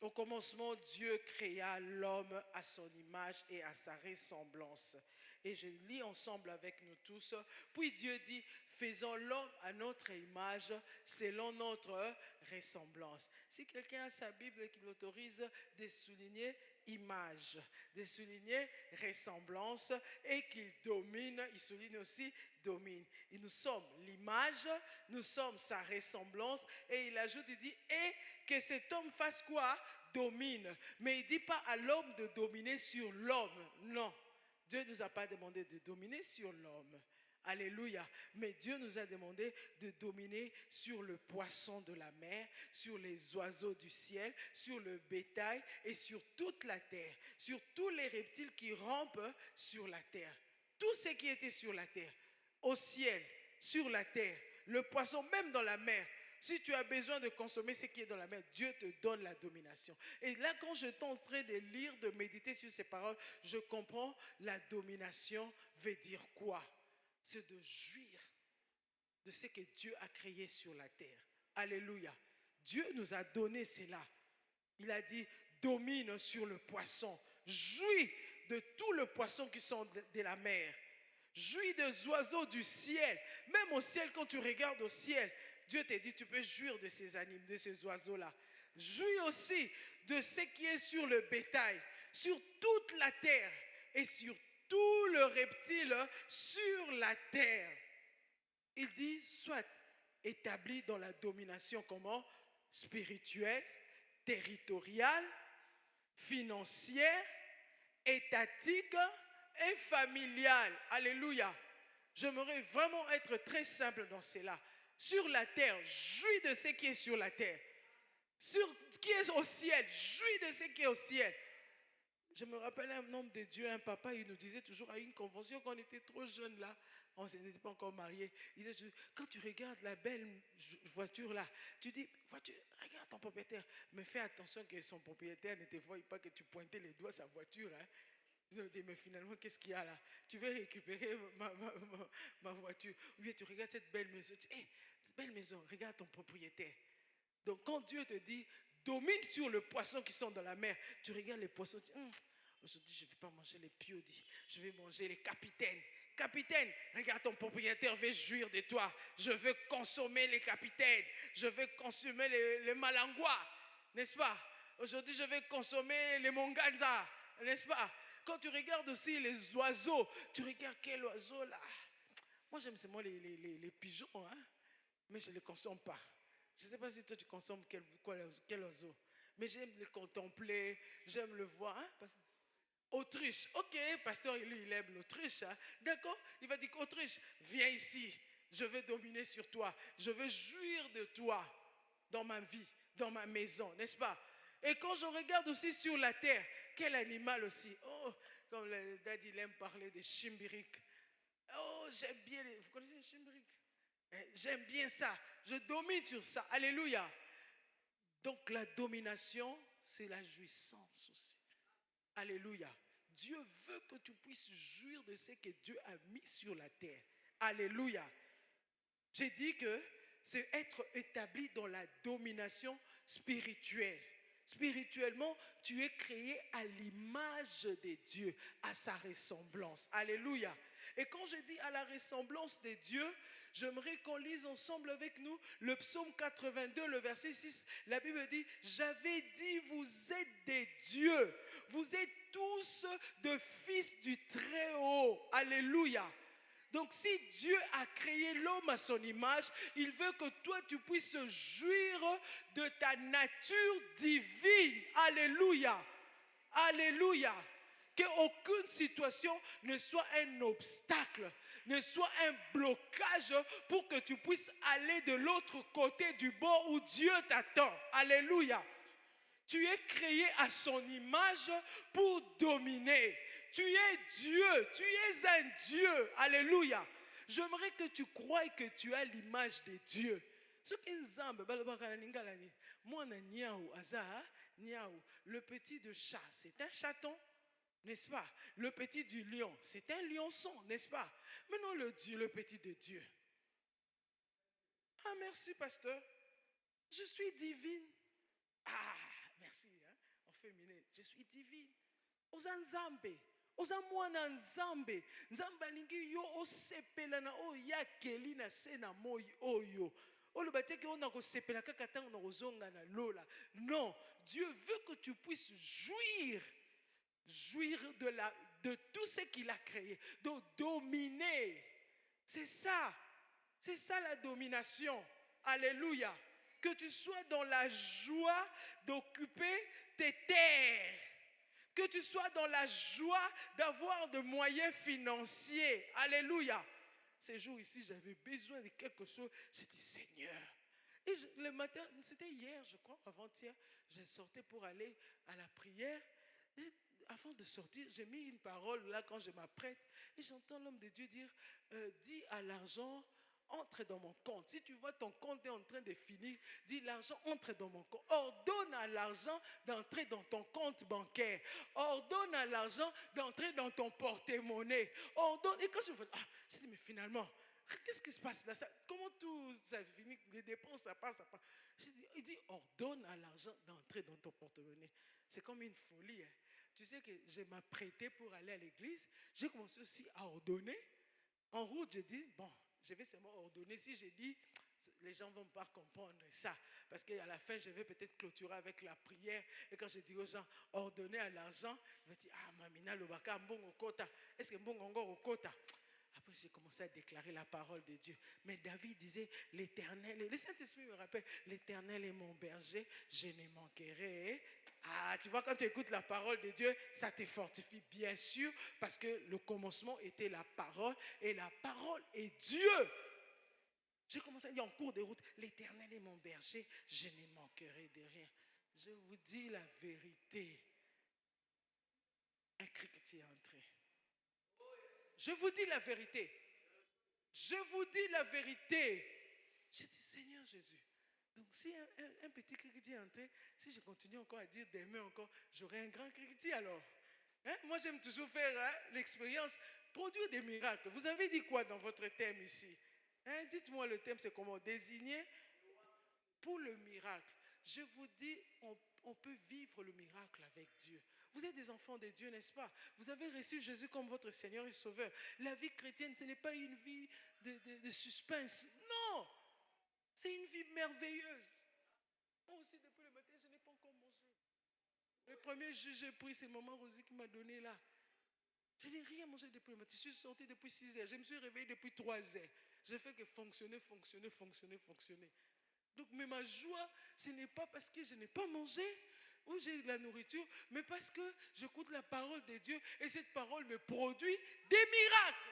Au commencement, Dieu créa l'homme à son image et à sa ressemblance. Et je lis ensemble avec nous tous. Puis Dieu dit, faisons l'homme à notre image selon notre ressemblance. Si quelqu'un a sa Bible qui l'autorise de souligner image, de souligner ressemblance et qu'il domine, il souligne aussi domine. Et nous sommes l'image, nous sommes sa ressemblance et il ajoute, il dit, et que cet homme fasse quoi? Domine. Mais il ne dit pas à l'homme de dominer sur l'homme. Non. Dieu ne nous a pas demandé de dominer sur l'homme. Alléluia. Mais Dieu nous a demandé de dominer sur le poisson de la mer, sur les oiseaux du ciel, sur le bétail et sur toute la terre, sur tous les reptiles qui rampent sur la terre. Tout ce qui était sur la terre, au ciel, sur la terre, le poisson, même dans la mer. Si tu as besoin de consommer ce qui est dans la mer, Dieu te donne la domination. Et là, quand je suis en train de lire, de méditer sur ces paroles, je comprends la domination veut dire quoi? C'est de jouir de ce que Dieu a créé sur la terre. Alléluia. Dieu nous a donné cela. Il a dit, domine sur le poisson. Jouis de tout le poisson qui sont de la mer. Jouis des oiseaux du ciel. Même au ciel, quand tu regardes au ciel, Dieu te dit, tu peux jouir de ces animaux, de ces oiseaux-là. Jouis aussi de ce qui est sur le bétail, sur toute la terre et sur tout le reptile sur la terre. Il dit, soit établi dans la domination comment? Spirituelle, territoriale, financière, étatique et familiale. Alléluia. J'aimerais vraiment être très simple dans cela. Sur la terre, jouis de ce qui est sur la terre. Sur ce qui est au ciel, jouis de ce qui est au ciel. Je me rappelle un homme de Dieu, un papa, il nous disait toujours à une convention quand on était trop jeune là, on n'était pas encore mariés. Il disait, quand tu regardes la belle voiture là, tu dis, voiture, regarde ton propriétaire, mais fais attention que son propriétaire ne te voie pas que tu pointais les doigts sa voiture. Hein. Je me dis, mais finalement, qu'est-ce qu'il y a là? Tu veux récupérer ma voiture. Ou bien tu regardes cette belle maison, tu dis, hey, cette belle maison, regarde ton propriétaire. Donc quand Dieu te dit, domine sur les poissons qui sont dans la mer, tu regardes les poissons, tu dis, aujourd'hui je ne vais pas manger les piodis, je vais manger les capitaines. Capitaine, regarde ton propriétaire veut jouir de toi. Je veux consommer les capitaines, je veux consommer les malangois, n'est-ce pas? Aujourd'hui je vais consommer les monganza, n'est-ce pas? Quand tu regardes aussi les oiseaux, tu regardes quel oiseau là. Moi j'aime seulement les pigeons, hein? Mais je ne les consomme pas. Je ne sais pas si toi tu consommes quel oiseau. Mais j'aime le contempler, j'aime le voir. Hein? Autruche, ok, pasteur, lui, il aime l'autruche. Hein? D'accord? Il va dire qu'Autruche, viens ici, je veux dominer sur toi. Je veux jouir de toi dans ma vie, dans ma maison, n'est-ce pas? Et quand je regarde aussi sur la terre, quel animal aussi? Oh, comme le daddy, il aime parler des chimbiriques. Oh, j'aime bien vous connaissez les chimbiriques? J'aime bien ça. Je domine sur ça. Alléluia. Donc la domination, c'est la jouissance aussi. Alléluia. Dieu veut que tu puisses jouir de ce que Dieu a mis sur la terre. Alléluia. J'ai dit que c'est être établi dans la domination spirituelle. Spirituellement, tu es créé à l'image de Dieu, à sa ressemblance. Alléluia. Et quand je dis à la ressemblance de Dieu, j'aimerais qu'on lise ensemble avec nous le psaume 82, le verset 6. La Bible dit, j'avais dit, vous êtes des dieux. Vous êtes tous de fils du Très-Haut. Alléluia. Donc si Dieu a créé l'homme à son image, il veut que toi tu puisses jouir de ta nature divine. Alléluia. Alléluia. Qu'aucune situation ne soit un obstacle, ne soit un blocage pour que tu puisses aller de l'autre côté du bord où Dieu t'attend. Alléluia. Tu es créé à son image pour dominer. Tu es Dieu, tu es un Dieu. Alléluia. J'aimerais que tu croies que tu as l'image de Dieu. Le petit de chat, c'est un chaton, n'est-ce pas? Le petit du lion, c'est un lionçon, n'est-ce pas? Maintenant le petit de Dieu. Ah, merci pasteur. Je suis divine. Ah, merci, hein? En féminin, je suis divine. Oza nzambe, oza mwana nzambe. Nzambe alingi yo osepela na o yakeli na se na moi oyo. Olobateki on a kosepela kaka tango na kozonga na lola. Non, Dieu veut que tu puisses jouir de tout ce qu'il a créé, de dominer. C'est ça la domination. Alléluia. Que tu sois dans la joie d'occuper tes terres. Que tu sois dans la joie d'avoir de moyens financiers. Alléluia. Ces jours ici, j'avais besoin de quelque chose. J'ai dit, Seigneur. Et le matin, c'était hier, je crois, avant-hier, j'ai sorti pour aller à la prière. Et avant de sortir, j'ai mis une parole là quand je m'apprête. Et j'entends l'homme de Dieu dire, dis à l'argent, entre dans mon compte. Si tu vois ton compte est en train de finir, dis l'argent entre dans mon compte. Ordonne à l'argent d'entrer dans ton compte bancaire. Ordonne à l'argent d'entrer dans ton porte-monnaie. Ordonne. Et quand je me dis, je dis, mais finalement, qu'est-ce qui se passe là? Comment tout ça finit? Les dépenses, ça passe, ça passe. Il dit, ordonne à l'argent d'entrer dans ton porte-monnaie. C'est comme une folie. Hein. Tu sais que je m'apprêtais pour aller à l'église. J'ai commencé aussi à ordonner. En route, j'ai dit, bon, je vais seulement ordonner. Si j'ai dit, les gens ne vont pas comprendre ça. Parce qu'à la fin, je vais peut-être clôturer avec la prière. Et quand je dis aux gens, ordonnez à l'argent, ils vont dire, ah, mamina, le baka, mbongo kota. Est-ce que mbongo encore au kota? Après, j'ai commencé à déclarer la parole de Dieu. Mais David disait, l'Éternel, le Saint-Esprit me rappelle, l'Éternel est mon berger, je ne manquerai. Ah, tu vois, quand tu écoutes la parole de Dieu, ça te fortifie, bien sûr, parce que le commencement était la parole, et la parole est Dieu. J'ai commencé à dire en cours de route, l'Éternel est mon berger, je ne manquerai de rien. Je vous dis la vérité. Un criquetier est entré. Je vous dis la vérité. Je vous dis la vérité. J'ai dit, Seigneur Jésus, donc si un petit criquetier est entré, si je continue encore à dire demain encore, j'aurai un grand criquetier alors. Hein? Moi, j'aime toujours faire l'expérience, produire des miracles. Vous avez dit quoi dans votre thème ici? Hein? Dites-moi le thème, c'est comment? Désigner pour le miracle. Je vous dis, on peut vivre le miracle avec Dieu. Vous êtes des enfants de Dieu, n'est-ce pas? Vous avez reçu Jésus comme votre Seigneur et Sauveur. La vie chrétienne, ce n'est pas une vie de suspense. Non! C'est une vie merveilleuse. Moi aussi, depuis le matin, je n'ai pas encore mangé. Le premier jus que j'ai pris, c'est Maman Rosie qui m'a donné là. Je n'ai rien mangé depuis le matin. Je suis sorti depuis 6 heures. Je me suis réveillé depuis 3 heures. Je fais que fonctionner. Donc, mais ma joie, ce n'est pas parce que je n'ai pas mangé ou j'ai de la nourriture, mais parce que j'écoute la parole de Dieu et cette parole me produit des miracles.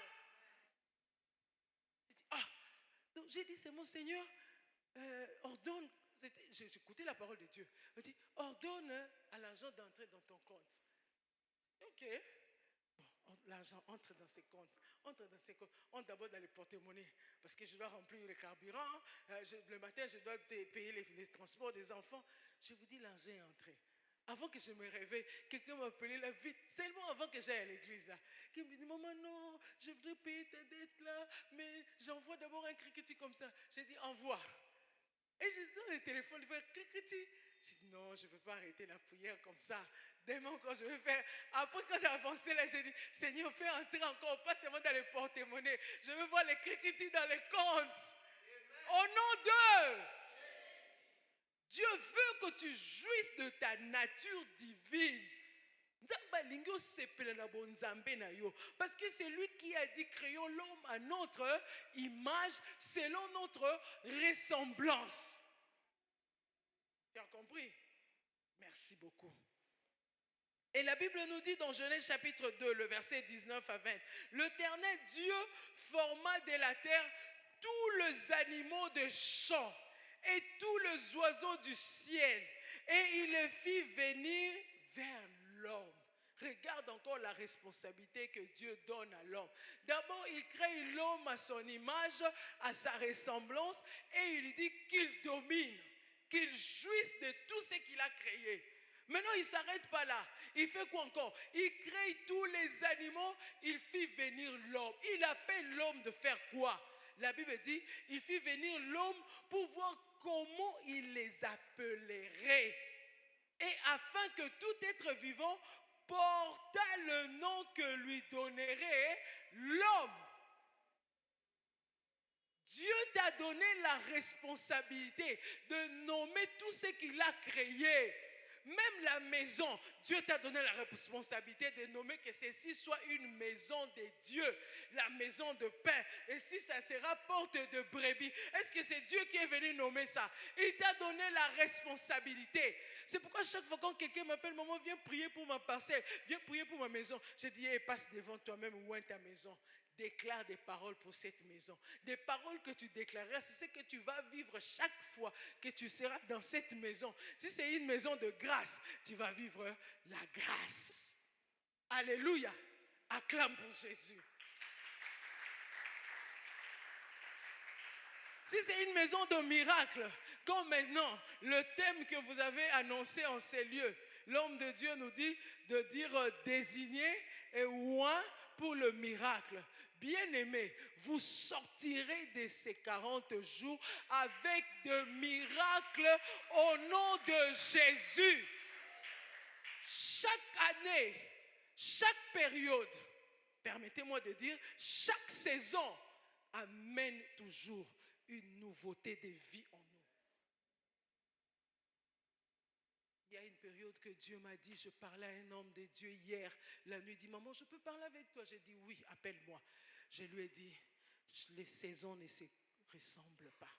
J'ai dit, donc j'ai dit, c'est mon Seigneur, ordonne, j'ai écouté la parole de Dieu. Il dit, ordonne à l'argent d'entrer dans ton compte. Ok. Bon, l'argent entre dans ses comptes. Entre d'abord dans les porte-monnaies. Parce que je dois remplir le carburant. Le matin, je dois payer les transports des enfants. Je vous dis, l'argent est entré. Avant que je me réveille, quelqu'un m'a appelé là vite, seulement avant que j'aille à l'église là. Qui me dit, maman, non, je voudrais payer ta dette là, mais j'envoie d'abord un criquetis comme ça. J'ai dit, envoie. Et je dis dans le téléphone, je fais criquetis. J'ai dit, non, je ne peux pas arrêter la prière comme ça. Demain encore, je vais faire. Après, quand j'ai avancé là, j'ai dit, Seigneur, fais entrer encore, pas seulement dans les porte-monnaies. Je veux voir les criquetis dans les comptes. Au nom d'eux. Dieu veut que tu jouisses de ta nature divine. Parce que c'est lui qui a dit, créons l'homme à notre image, selon notre ressemblance. Tu as compris? Merci beaucoup. Et la Bible nous dit dans Genèse chapitre 2, le verset 19 à 20, l'Éternel Dieu forma de la terre tous les animaux des champs et tous les oiseaux du ciel, et il les fit venir vers l'homme. Regarde encore la responsabilité que Dieu donne à l'homme. D'abord, il crée l'homme à son image, à sa ressemblance, et il lui dit qu'il domine, qu'il jouisse de tout ce qu'il a créé. Maintenant, il ne s'arrête pas là. Il fait quoi encore? Il crée tous les animaux, il fit venir l'homme. Il appelle l'homme de faire quoi? La Bible dit, il fit venir l'homme pour voir comment il les appellerait. Et afin que tout être vivant porta le nom que lui donnerait l'homme. Dieu t'a donné la responsabilité de nommer tout ce qu'il a créé. Même la maison, Dieu t'a donné la responsabilité de nommer que ceci soit une maison de Dieu, la maison de pain. Et si ça sera porte de brebis, est-ce que c'est Dieu qui est venu nommer ça? Il t'a donné la responsabilité. C'est pourquoi chaque fois quand quelqu'un m'appelle, maman, viens prier pour ma parcelle, viens prier pour ma maison, je dis, hey, passe devant toi-même ou ta maison. Déclare des paroles pour cette maison. Des paroles que tu déclareras, c'est ce que tu vas vivre chaque fois que tu seras dans cette maison. Si c'est une maison de grâce, tu vas vivre la grâce. Alléluia. Acclame pour Jésus. Si c'est une maison de miracle, comme maintenant, le thème que vous avez annoncé en ces lieux, l'homme de Dieu nous dit de dire désigné et oint pour le miracle. Bien-aimés, vous sortirez de ces 40 jours avec de miracles au nom de Jésus. Chaque année, chaque période, permettez-moi de dire, chaque saison amène toujours une nouveauté de vie en nous. Il y a une période que Dieu m'a dit, je parlais à un homme de Dieu hier, la nuit, il dit, maman, je peux parler avec toi? J'ai dit, oui, appelle-moi. Je lui ai dit, les saisons ne se ressemblent pas.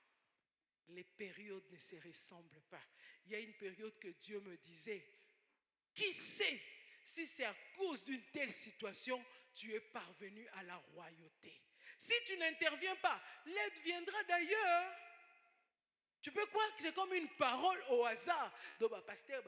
Les périodes ne se ressemblent pas. Il y a une période que Dieu me disait, qui sait si c'est à cause d'une telle situation, tu es parvenu à la royauté. Si tu n'interviens pas, l'aide viendra d'ailleurs. Tu peux croire que c'est comme une parole au hasard. Donc, pasteur,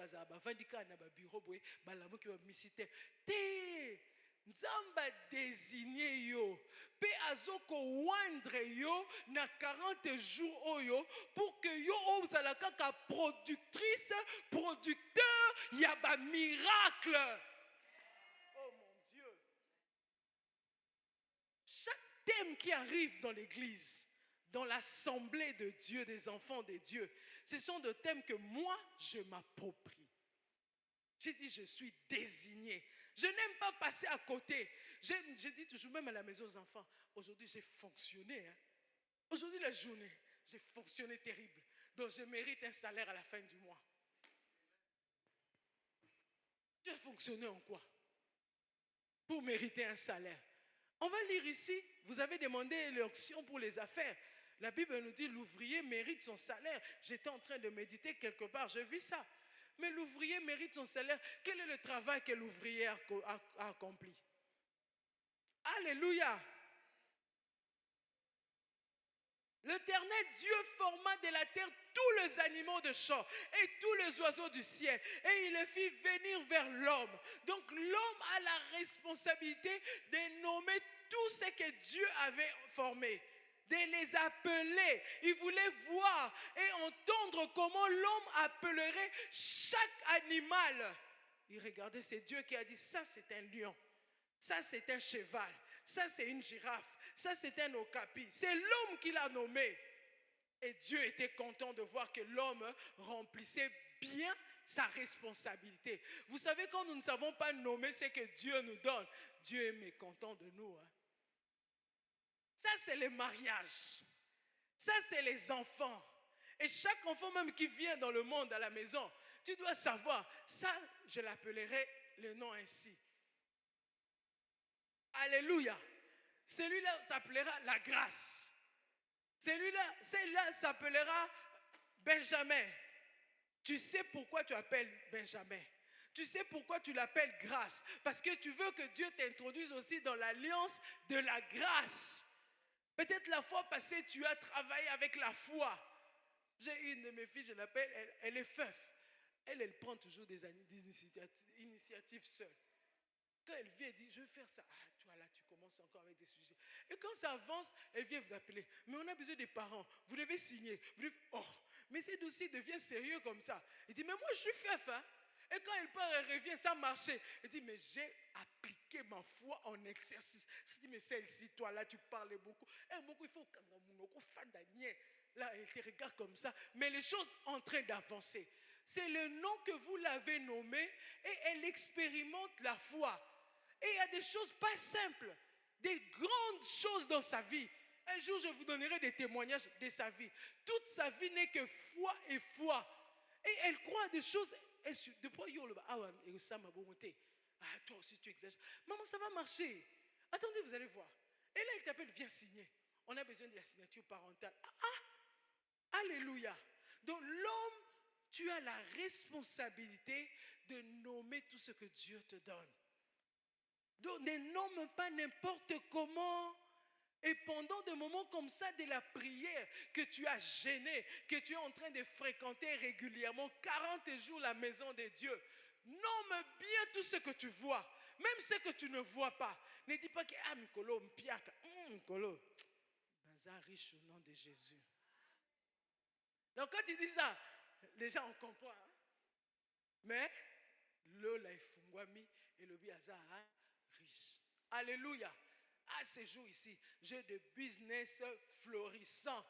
vandika na bureau boy, balamu ki misite. Te Nzamba désigné yo, pe azoko wandre yo na 40 jours oyo pour que yo ozalaka ka productrice, producteur, ya ba miracle. Oh mon Dieu. Chaque thème qui arrive dans l'église, dans l'assemblée de Dieu, des enfants de Dieu, ce sont des thèmes que moi, je m'approprie. J'ai dit, je suis désigné. Je n'aime pas passer à côté. Je dis toujours, même à la maison aux enfants, aujourd'hui j'ai fonctionné. Aujourd'hui la journée, j'ai fonctionné terrible. Donc je mérite un salaire à la fin du mois. Tu as fonctionné en quoi? Pour mériter un salaire. On va lire ici, vous avez demandé l'onction pour les affaires. La Bible nous dit l'ouvrier mérite son salaire. J'étais en train de méditer quelque part, j'ai vu ça. Mais l'ouvrier mérite son salaire. Quel est le travail que l'ouvrier a accompli? Alléluia. L'Éternel Dieu forma de la terre tous les animaux de champ et tous les oiseaux du ciel. Et il les fit venir vers l'homme. Donc l'homme a la responsabilité de nommer tout ce que Dieu avait formé, de les appeler. Il voulait voir et entendre comment l'homme appellerait chaque animal. Il regardait, c'est Dieu qui a dit, ça c'est un lion, ça c'est un cheval, ça c'est une girafe, ça c'est un okapi. C'est l'homme qui l'a nommé. Et Dieu était content de voir que l'homme remplissait bien sa responsabilité. Vous savez, quand nous ne savons pas nommer ce que Dieu nous donne, Dieu est mécontent de nous. Ça, c'est les mariages. Ça, c'est les enfants. Et chaque enfant même qui vient dans le monde, à la maison, tu dois savoir, ça, je l'appellerai le nom ainsi. Alléluia. Celui-là s'appellera la grâce. Celle-là s'appellera Benjamin. Tu sais pourquoi tu appelles Benjamin? Tu sais pourquoi tu l'appelles grâce? Parce que tu veux que Dieu t'introduise aussi dans l'alliance de la grâce. Peut-être la fois passée, tu as travaillé avec la foi. J'ai une de mes filles, je l'appelle, elle est feuf. Elle prend toujours des initiatives seule. Quand elle vient, elle dit, je vais faire ça. Ah, toi là, tu commences encore avec des sujets. Et quand ça avance, elle vient vous appeler. Mais on a besoin des parents. Vous devez signer. Oh, mais ce dossier devient sérieux comme ça. Elle dit, mais moi, je suis feuf. Et quand elle part, elle revient, ça marchait. Elle dit, mais j'ai appliqué ma foi en exercice. Je dis, mais celle-ci, toi là, tu parles beaucoup. Et beaucoup, il faut là, elle te regarde comme ça. Mais les choses sont en train d'avancer. C'est le nom que vous l'avez nommé et elle expérimente la foi. Et il y a des choses pas simples, des grandes choses dans sa vie. Un jour, je vous donnerai des témoignages de sa vie. Toute sa vie n'est que foi et foi. Et elle croit à des choses. Ah, toi aussi, tu exagères. Maman, ça va marcher. Attendez, vous allez voir. Et là, elle t'appelle, viens signer. On a besoin de la signature parentale. Alléluia. Donc, l'homme, tu as la responsabilité de nommer tout ce que Dieu te donne. Donc, ne nomme pas n'importe comment. Et pendant des moments comme ça de la prière que tu as gêné, que tu es en train de fréquenter régulièrement 40 jours la maison de Dieu, nomme bien tout ce que tu vois, même ce que tu ne vois pas. Ne dis pas que Mikolo Mpiaka, Mikolo, Baza riche au nom de Jésus. Donc quand tu dis ça, les gens on comprend. Mais le laifungwami et le biaza riche. Alléluia. À ce jour ici, j'ai des business florissants.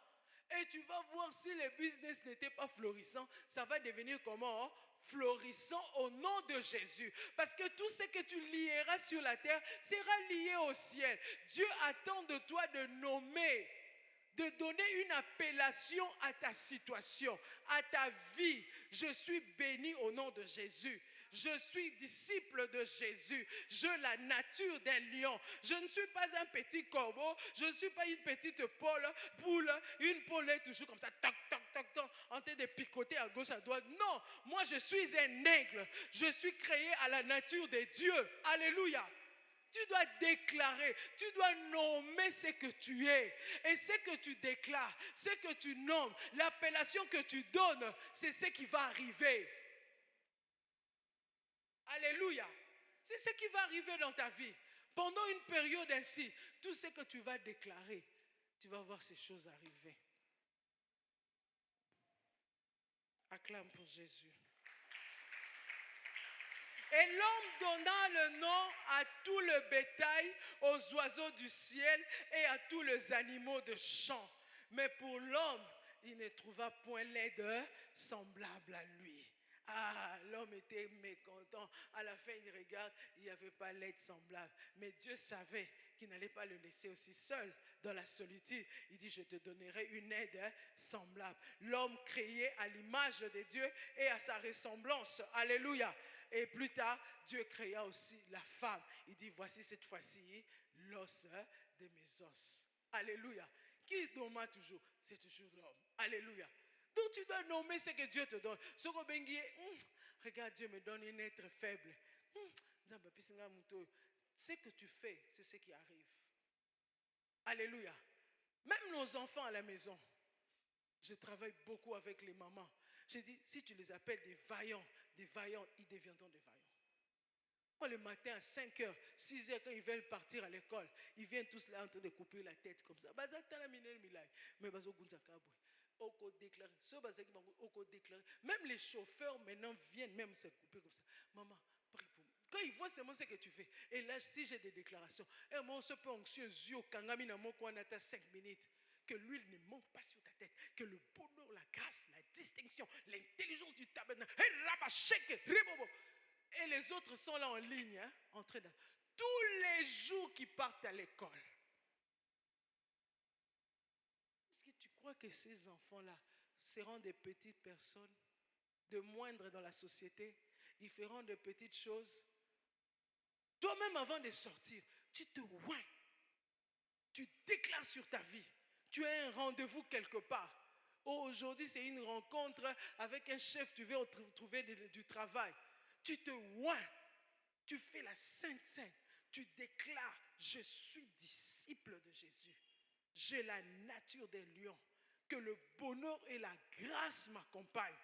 Et tu vas voir si les business n'étaient pas florissants, ça va devenir comment? Florissant au nom de Jésus. Parce que tout ce que tu lieras sur la terre sera lié au ciel. Dieu attend de toi de nommer de donner une appellation à ta situation, à ta vie. Je suis béni au nom de Jésus. Je suis disciple de Jésus. J'ai la nature d'un lion. Je ne suis pas un petit corbeau. Je ne suis pas une petite poule. Une poule est toujours comme ça, toc, toc, toc, toc, en train de picoter à gauche, à droite. Non, moi je suis un aigle. Je suis créé à la nature de Dieu. Alléluia. Tu dois déclarer, tu dois nommer ce que tu es. Et ce que tu déclares, ce que tu nommes, l'appellation que tu donnes, c'est ce qui va arriver. Alléluia. C'est ce qui va arriver dans ta vie. Pendant une période ainsi, tout ce que tu vas déclarer, tu vas voir ces choses arriver. Acclame pour Jésus. Et l'homme donna le nom à tout le bétail, aux oiseaux du ciel et à tous les animaux de champ. Mais pour l'homme, il ne trouva point l'aide semblable à lui. Ah, l'homme était mécontent. À la fin, il regarde, il n'y avait pas l'aide semblable. Mais Dieu savait qu'il n'allait pas le laisser aussi seul dans la solitude. Il dit, je te donnerai une aide semblable. L'homme créé à l'image de Dieu et à sa ressemblance. Alléluia. Et plus tard, Dieu créa aussi la femme. Il dit, voici cette fois-ci l'os de mes os. Alléluia. Qui nomma toujours? C'est toujours l'homme. Alléluia. Donc tu dois nommer ce que Dieu te donne. Regarde, Dieu me donne un être faible. Ce que tu fais, c'est ce qui arrive. Alléluia. Même nos enfants à la maison, je travaille beaucoup avec les mamans. J'ai dit, si tu les appelles des vaillants, ils deviendront des vaillants. Moi, le matin à 5h, 6h, quand ils veulent partir à l'école, ils viennent tous là en train de couper la tête comme ça. Même les chauffeurs maintenant viennent même se couper comme ça. Maman, prie pour moi. Quand ils voient seulement ce que tu fais. Et là, si j'ai des déclarations, et moi, on se peut anxieux, on attend 5 minutes. Que l'huile ne manque pas sur ta tête. Que le bonheur, la grâce, la distinction, l'intelligence du tabernacle. Et les autres sont là en ligne, en train de... Tous les jours qu'ils partent à l'école. Est-ce que tu crois que ces enfants-là seront des petites personnes, de moindres dans la société? Ils feront de petites choses. Toi-même, avant de sortir, tu te oins. Tu déclares sur ta vie. Tu as un rendez-vous quelque part. Oh, aujourd'hui, c'est une rencontre avec un chef, tu veux trouver du travail. Tu te oins. Tu fais la sainte scène. Tu déclares, je suis disciple de Jésus. J'ai la nature des lions. Que le bonheur et la grâce m'accompagnent.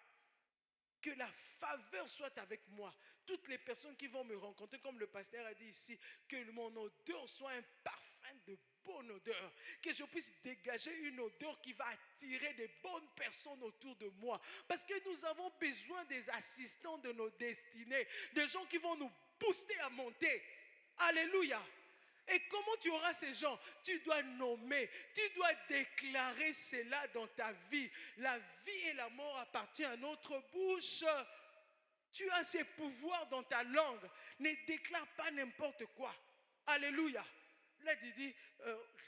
Que la faveur soit avec moi. Toutes les personnes qui vont me rencontrer, comme le pasteur a dit ici, que mon odeur soit un parfum de bonne odeur. Que je puisse dégager une odeur qui va attirer des bonnes personnes autour de moi. Parce que nous avons besoin des assistants de nos destinées. Des gens qui vont nous booster à monter. Alléluia. Et comment tu auras ces gens? Tu dois nommer, tu dois déclarer cela dans ta vie. La vie et la mort appartiennent à notre bouche. Tu as ces pouvoirs dans ta langue. Ne déclare pas n'importe quoi. Alléluia. Là, il dit,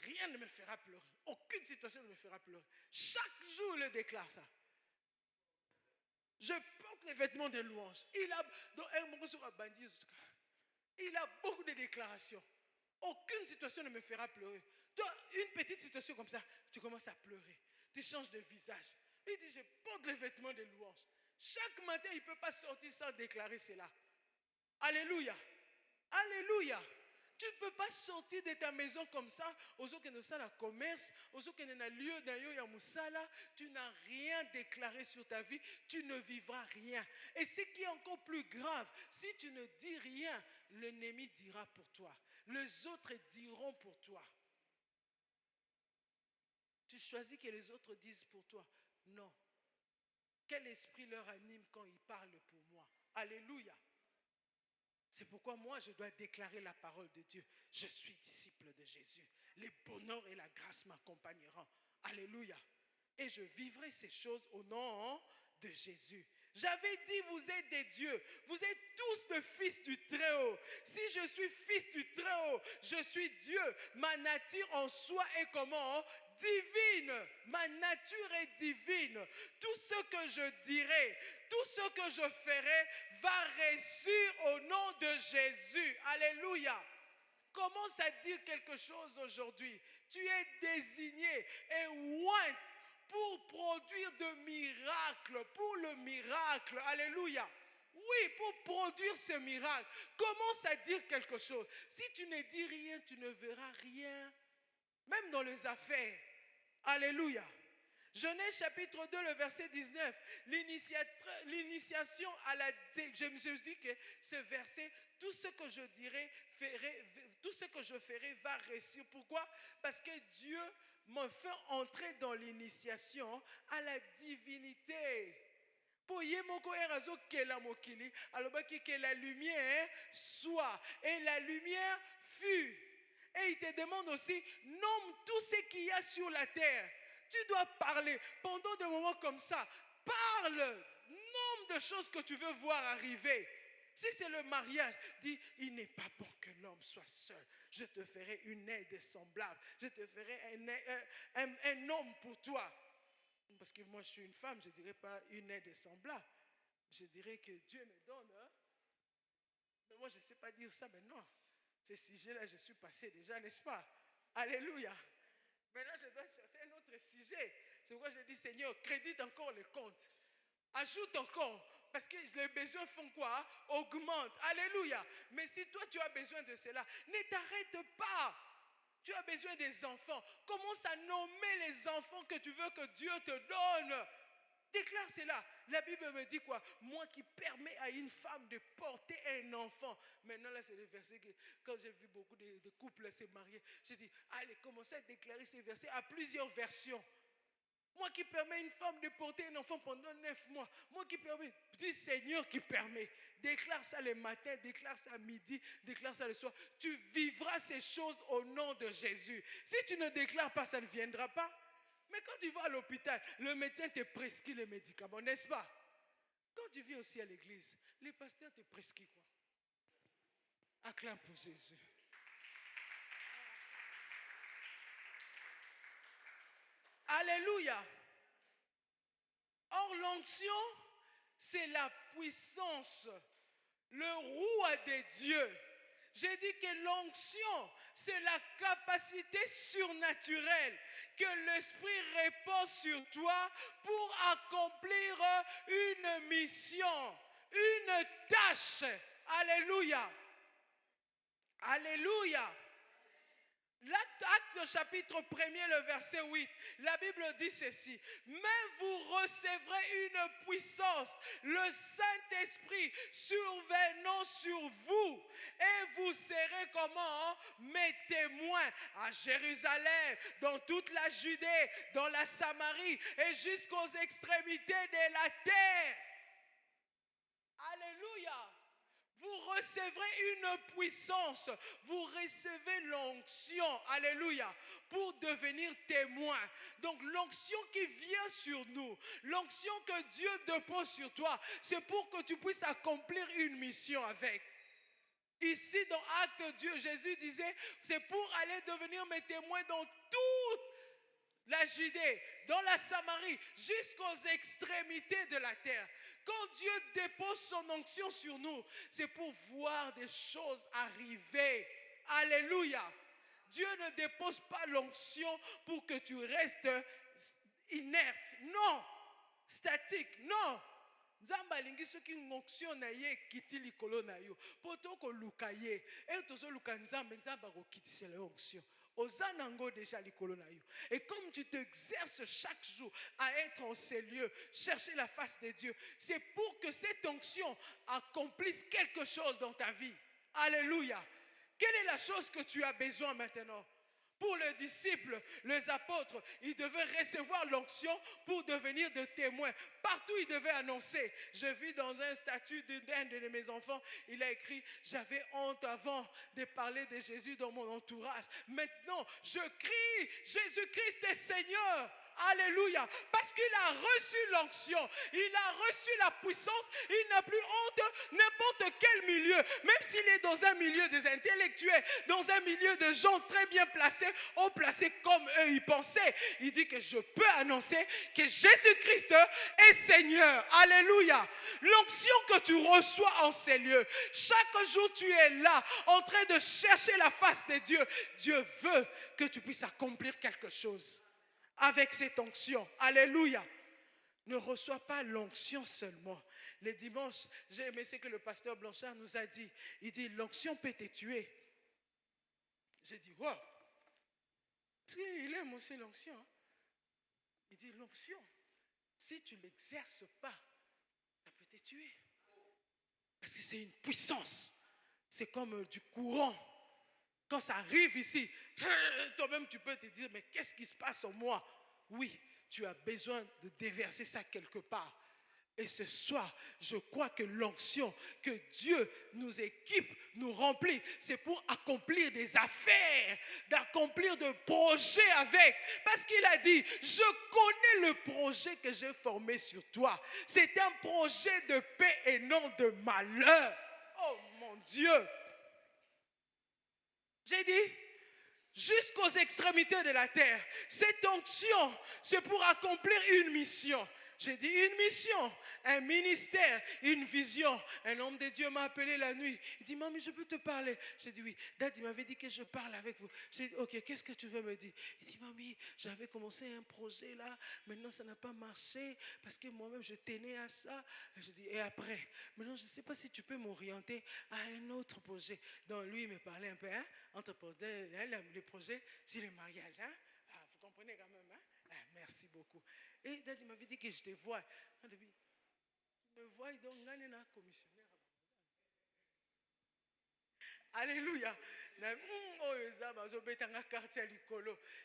rien ne me fera pleurer. Aucune situation ne me fera pleurer. Chaque jour, il déclare ça. Je porte les vêtements de louange. Il a beaucoup de déclarations. Aucune situation ne me fera pleurer. Toi, une petite situation comme ça, tu commences à pleurer. Tu changes de visage. Il dit, je porte les vêtements de louange. Chaque matin, il ne peut pas sortir sans déclarer cela. Alléluia. Alléluia. Tu ne peux pas sortir de ta maison comme ça, aux autres qui ne sont pas commerce, aux autres qui n'ont pas lieu d'ailleurs, tu n'as rien déclaré sur ta vie, tu ne vivras rien. Et ce qui est encore plus grave, si tu ne dis rien, l'ennemi dira pour toi. Les autres diront pour toi. Tu choisis que les autres disent pour toi. Non. Quel esprit leur anime quand ils parlent pour moi? Alléluia. C'est pourquoi moi, je dois déclarer la parole de Dieu. Je suis disciple de Jésus. Les bonheurs et la grâce m'accompagneront. Alléluia. Et je vivrai ces choses au nom de Jésus. J'avais dit, vous êtes des dieux. Vous êtes tous des fils du Très-Haut. Si je suis fils du Très-Haut, je suis Dieu. Ma nature en soi est comment? divine. Ma nature est divine. Tout ce que je dirai, tout ce que je ferai va réussir au nom de Jésus. Alléluia. Commence à dire quelque chose aujourd'hui. Tu es désigné et oint pour produire de miracles, pour le miracle. Alléluia. Oui, pour produire ce miracle. Commence à dire quelque chose. Si tu ne dis rien, tu ne verras rien. Même dans les affaires. Alléluia. Genèse chapitre 2, le verset 19. L'initiation à la... Je dis que ce verset, tout ce que je dirai, tout ce que je ferai va réussir. Pourquoi? Parce que Dieu me fait entrer dans l'initiation à la divinité. Pour yemoko erazo kela mokili, alobaki que la lumière soit. Et la lumière fut. Et il te demande aussi, nomme tout ce qu'il y a sur la terre. Tu dois parler pendant des moments comme ça. Parle, nomme de choses que tu veux voir arriver. Si c'est le mariage, dis, il n'est pas bon que l'homme soit seul. Je te ferai une aide semblable. Je te ferai un homme pour toi. Parce que moi, je suis une femme, je ne dirais pas une aide semblable. Je dirais que Dieu me donne. Hein? Mais moi, je ne sais pas dire ça maintenant. Ces sujets-là, je suis passé déjà, n'est-ce pas? Alléluia. Maintenant, je dois chercher un autre sujet. C'est pourquoi je dis, Seigneur, crédite encore les comptes. Ajoute encore. Parce que les besoins font quoi? Augmentent. Alléluia. Mais si toi, tu as besoin de cela, ne t'arrête pas. Tu as besoin des enfants. Commence à nommer les enfants que tu veux que Dieu te donne. Déclare cela. La Bible me dit quoi? Moi qui permets à une femme de porter un enfant. Maintenant, là, c'est le verset que quand j'ai vu beaucoup de couples se marier, j'ai dit, allez, commencez à déclarer ces versets à plusieurs versions. Moi qui permets à une femme de porter un enfant pendant 9 mois. Moi qui permets, dis Seigneur qui permet. Déclare ça le matin, déclare ça à midi, déclare ça le soir. Tu vivras ces choses au nom de Jésus. Si tu ne déclares pas, ça ne viendra pas. Mais quand tu vas à l'hôpital, le médecin te prescrit les médicaments, n'est-ce pas? Quand tu viens aussi à l'église, les pasteurs te prescrivent quoi? Acclame pour Jésus. Alléluia. Or, l'onction, c'est la puissance, le roi de Dieu. J'ai dit que l'onction, c'est la capacité surnaturelle que l'Esprit répand sur toi pour accomplir une mission, une tâche. Alléluia. Alléluia. L'acte chapitre 1er, le verset 8, la Bible dit ceci. Mais vous recevrez une puissance, le Saint-Esprit survenant sur vous. Et vous serez comment? Mes témoins à Jérusalem, dans toute la Judée, dans la Samarie et jusqu'aux extrémités de la terre. Alléluia. Vous recevrez une puissance, vous recevez l'onction, alléluia, pour devenir témoin. Donc l'onction qui vient sur nous, l'onction que Dieu dépose sur toi, c'est pour que tu puisses accomplir une mission avec. Ici dans Actes Dieu, Jésus disait, c'est pour aller devenir mes témoins dans toute la Judée, dans la Samarie, jusqu'aux extrémités de la terre. Quand Dieu dépose son onction sur nous, c'est pour voir des choses arriver. Alléluia. Dieu ne dépose pas l'onction pour que tu restes inerte. Non. Statique. Non. Nzamba alingi soki onction na ye ekiti likolo na yo. Poto koluka ye. Et tozo luka nzambe akokitisa le onction. Ozanango déjà likolo na yo. Et comme tu t'exerces chaque jour à être en ces lieux, chercher la face de Dieu, c'est pour que cette onction accomplisse quelque chose dans ta vie. Alléluia. Quelle est la chose que tu as besoin maintenant? Pour les disciples, les apôtres, ils devaient recevoir l'onction pour devenir des témoins. Partout, ils devaient annoncer. Je vis dans un statut d'un de mes enfants, il a écrit, j'avais honte avant de parler de Jésus dans mon entourage. Maintenant, je crie, Jésus-Christ est Seigneur. Alléluia. Parce qu'il a reçu l'onction, il a reçu la puissance, il n'a plus honte n'importe quel milieu. Même s'il est dans un milieu des intellectuels, dans un milieu de gens très bien placés, haut placés comme eux ils pensaient. Il dit que je peux annoncer que Jésus-Christ est Seigneur. Alléluia. L'onction que tu reçois en ces lieux, chaque jour tu es là en train de chercher la face de Dieu. Dieu veut que tu puisses accomplir quelque chose avec cette onction. Alléluia. Ne reçois pas l'onction seulement. Les dimanches, j'ai aimé ce que le pasteur Blanchard nous a dit. Il dit, l'onction peut te tuer. J'ai dit, wow. Parce qu'il aime aussi l'onction. Hein? Il dit, l'onction, si tu ne l'exerces pas, ça peut te tuer. Parce que c'est une puissance. C'est comme du courant. Quand ça arrive ici, toi-même tu peux te dire, mais qu'est-ce qui se passe en moi? Oui, tu as besoin de déverser ça quelque part. Et ce soir, je crois que l'onction que Dieu nous équipe, nous remplit, c'est pour accomplir des affaires, d'accomplir des projets avec. Parce qu'il a dit, je connais le projet que j'ai formé sur toi. C'est un projet de paix et non de malheur. Oh mon Dieu! J'ai dit, jusqu'aux extrémités de la terre, cette onction, c'est pour accomplir une mission. J'ai dit une mission, un ministère, une vision. Un homme de Dieu m'a appelé la nuit. Il dit, Mamie, je peux te parler? J'ai dit oui. Dad, il m'avait dit que je parle avec vous. J'ai dit, ok, qu'est-ce que tu veux me dire? Il dit, Mamie, j'avais commencé un projet là. Maintenant, ça n'a pas marché parce que moi-même, je tenais à ça. J'ai dit, et après? Maintenant, je ne sais pas si tu peux m'orienter à un autre projet. Donc, lui, il me parlait un peu, hein, entre les projets sur le mariage. Hein? Ah, vous comprenez quand même, hein? Ah, merci beaucoup. Et Dad, il m'avait dit que je te vois. Tu me vois, donc, on est un commissionnaire. Alléluia.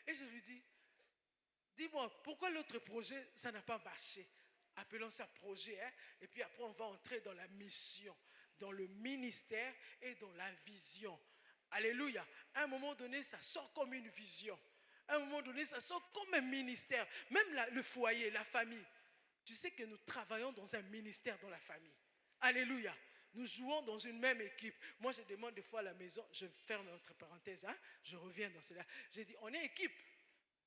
Et je lui dis, dis-moi, pourquoi l'autre projet, ça n'a pas marché? Appelons ça projet. Hein? Et puis après, on va entrer dans la mission, dans le ministère et dans la vision. Alléluia. À un moment donné, ça sort comme une vision. À un moment donné, ça sort comme un ministère. Même le foyer, la famille. Tu sais que nous travaillons dans un ministère dans la famille. Alléluia. Nous jouons dans une même équipe. Moi, je demande des fois à la maison, je ferme notre parenthèse, hein, je reviens dans cela. J'ai dit, on est équipe.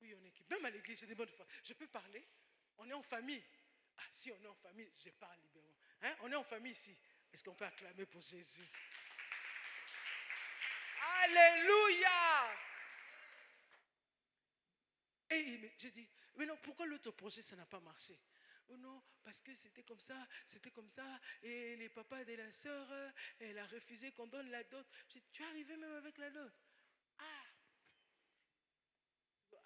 Oui, on est équipe. Même à l'église, je demande des fois, je peux parler? On est en famille. Ah, si on est en famille, je parle librement. Hein? On est en famille ici. Est-ce qu'on peut acclamer pour Jésus? Alléluia! Et j'ai dit, mais non, pourquoi l'autre projet, ça n'a pas marché? Oh non, parce que c'était comme ça, et les papas de la sœur, elle a refusé qu'on donne la dot. J'ai dit, tu es arrivé même avec la dot? Ah!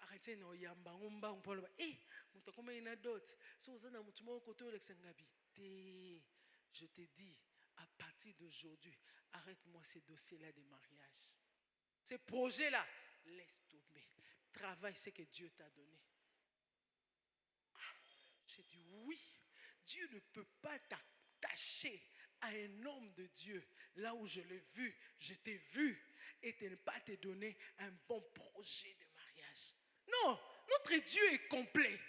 Arrêtez, non, yamba, umba, umpa, eh, mouta comme une dot. Si vous avez un moutouma au côté, je te dis, à partir d'aujourd'hui, arrête-moi ces dossiers-là de mariage. Ces projets-là, laisse tomber. Travaille ce que Dieu t'a donné. J'ai dit oui, Dieu ne peut pas t'attacher à un homme de Dieu. Là où je l'ai vu, je t'ai vu et ne pas te donner un bon projet de mariage. Non, notre Dieu est complet.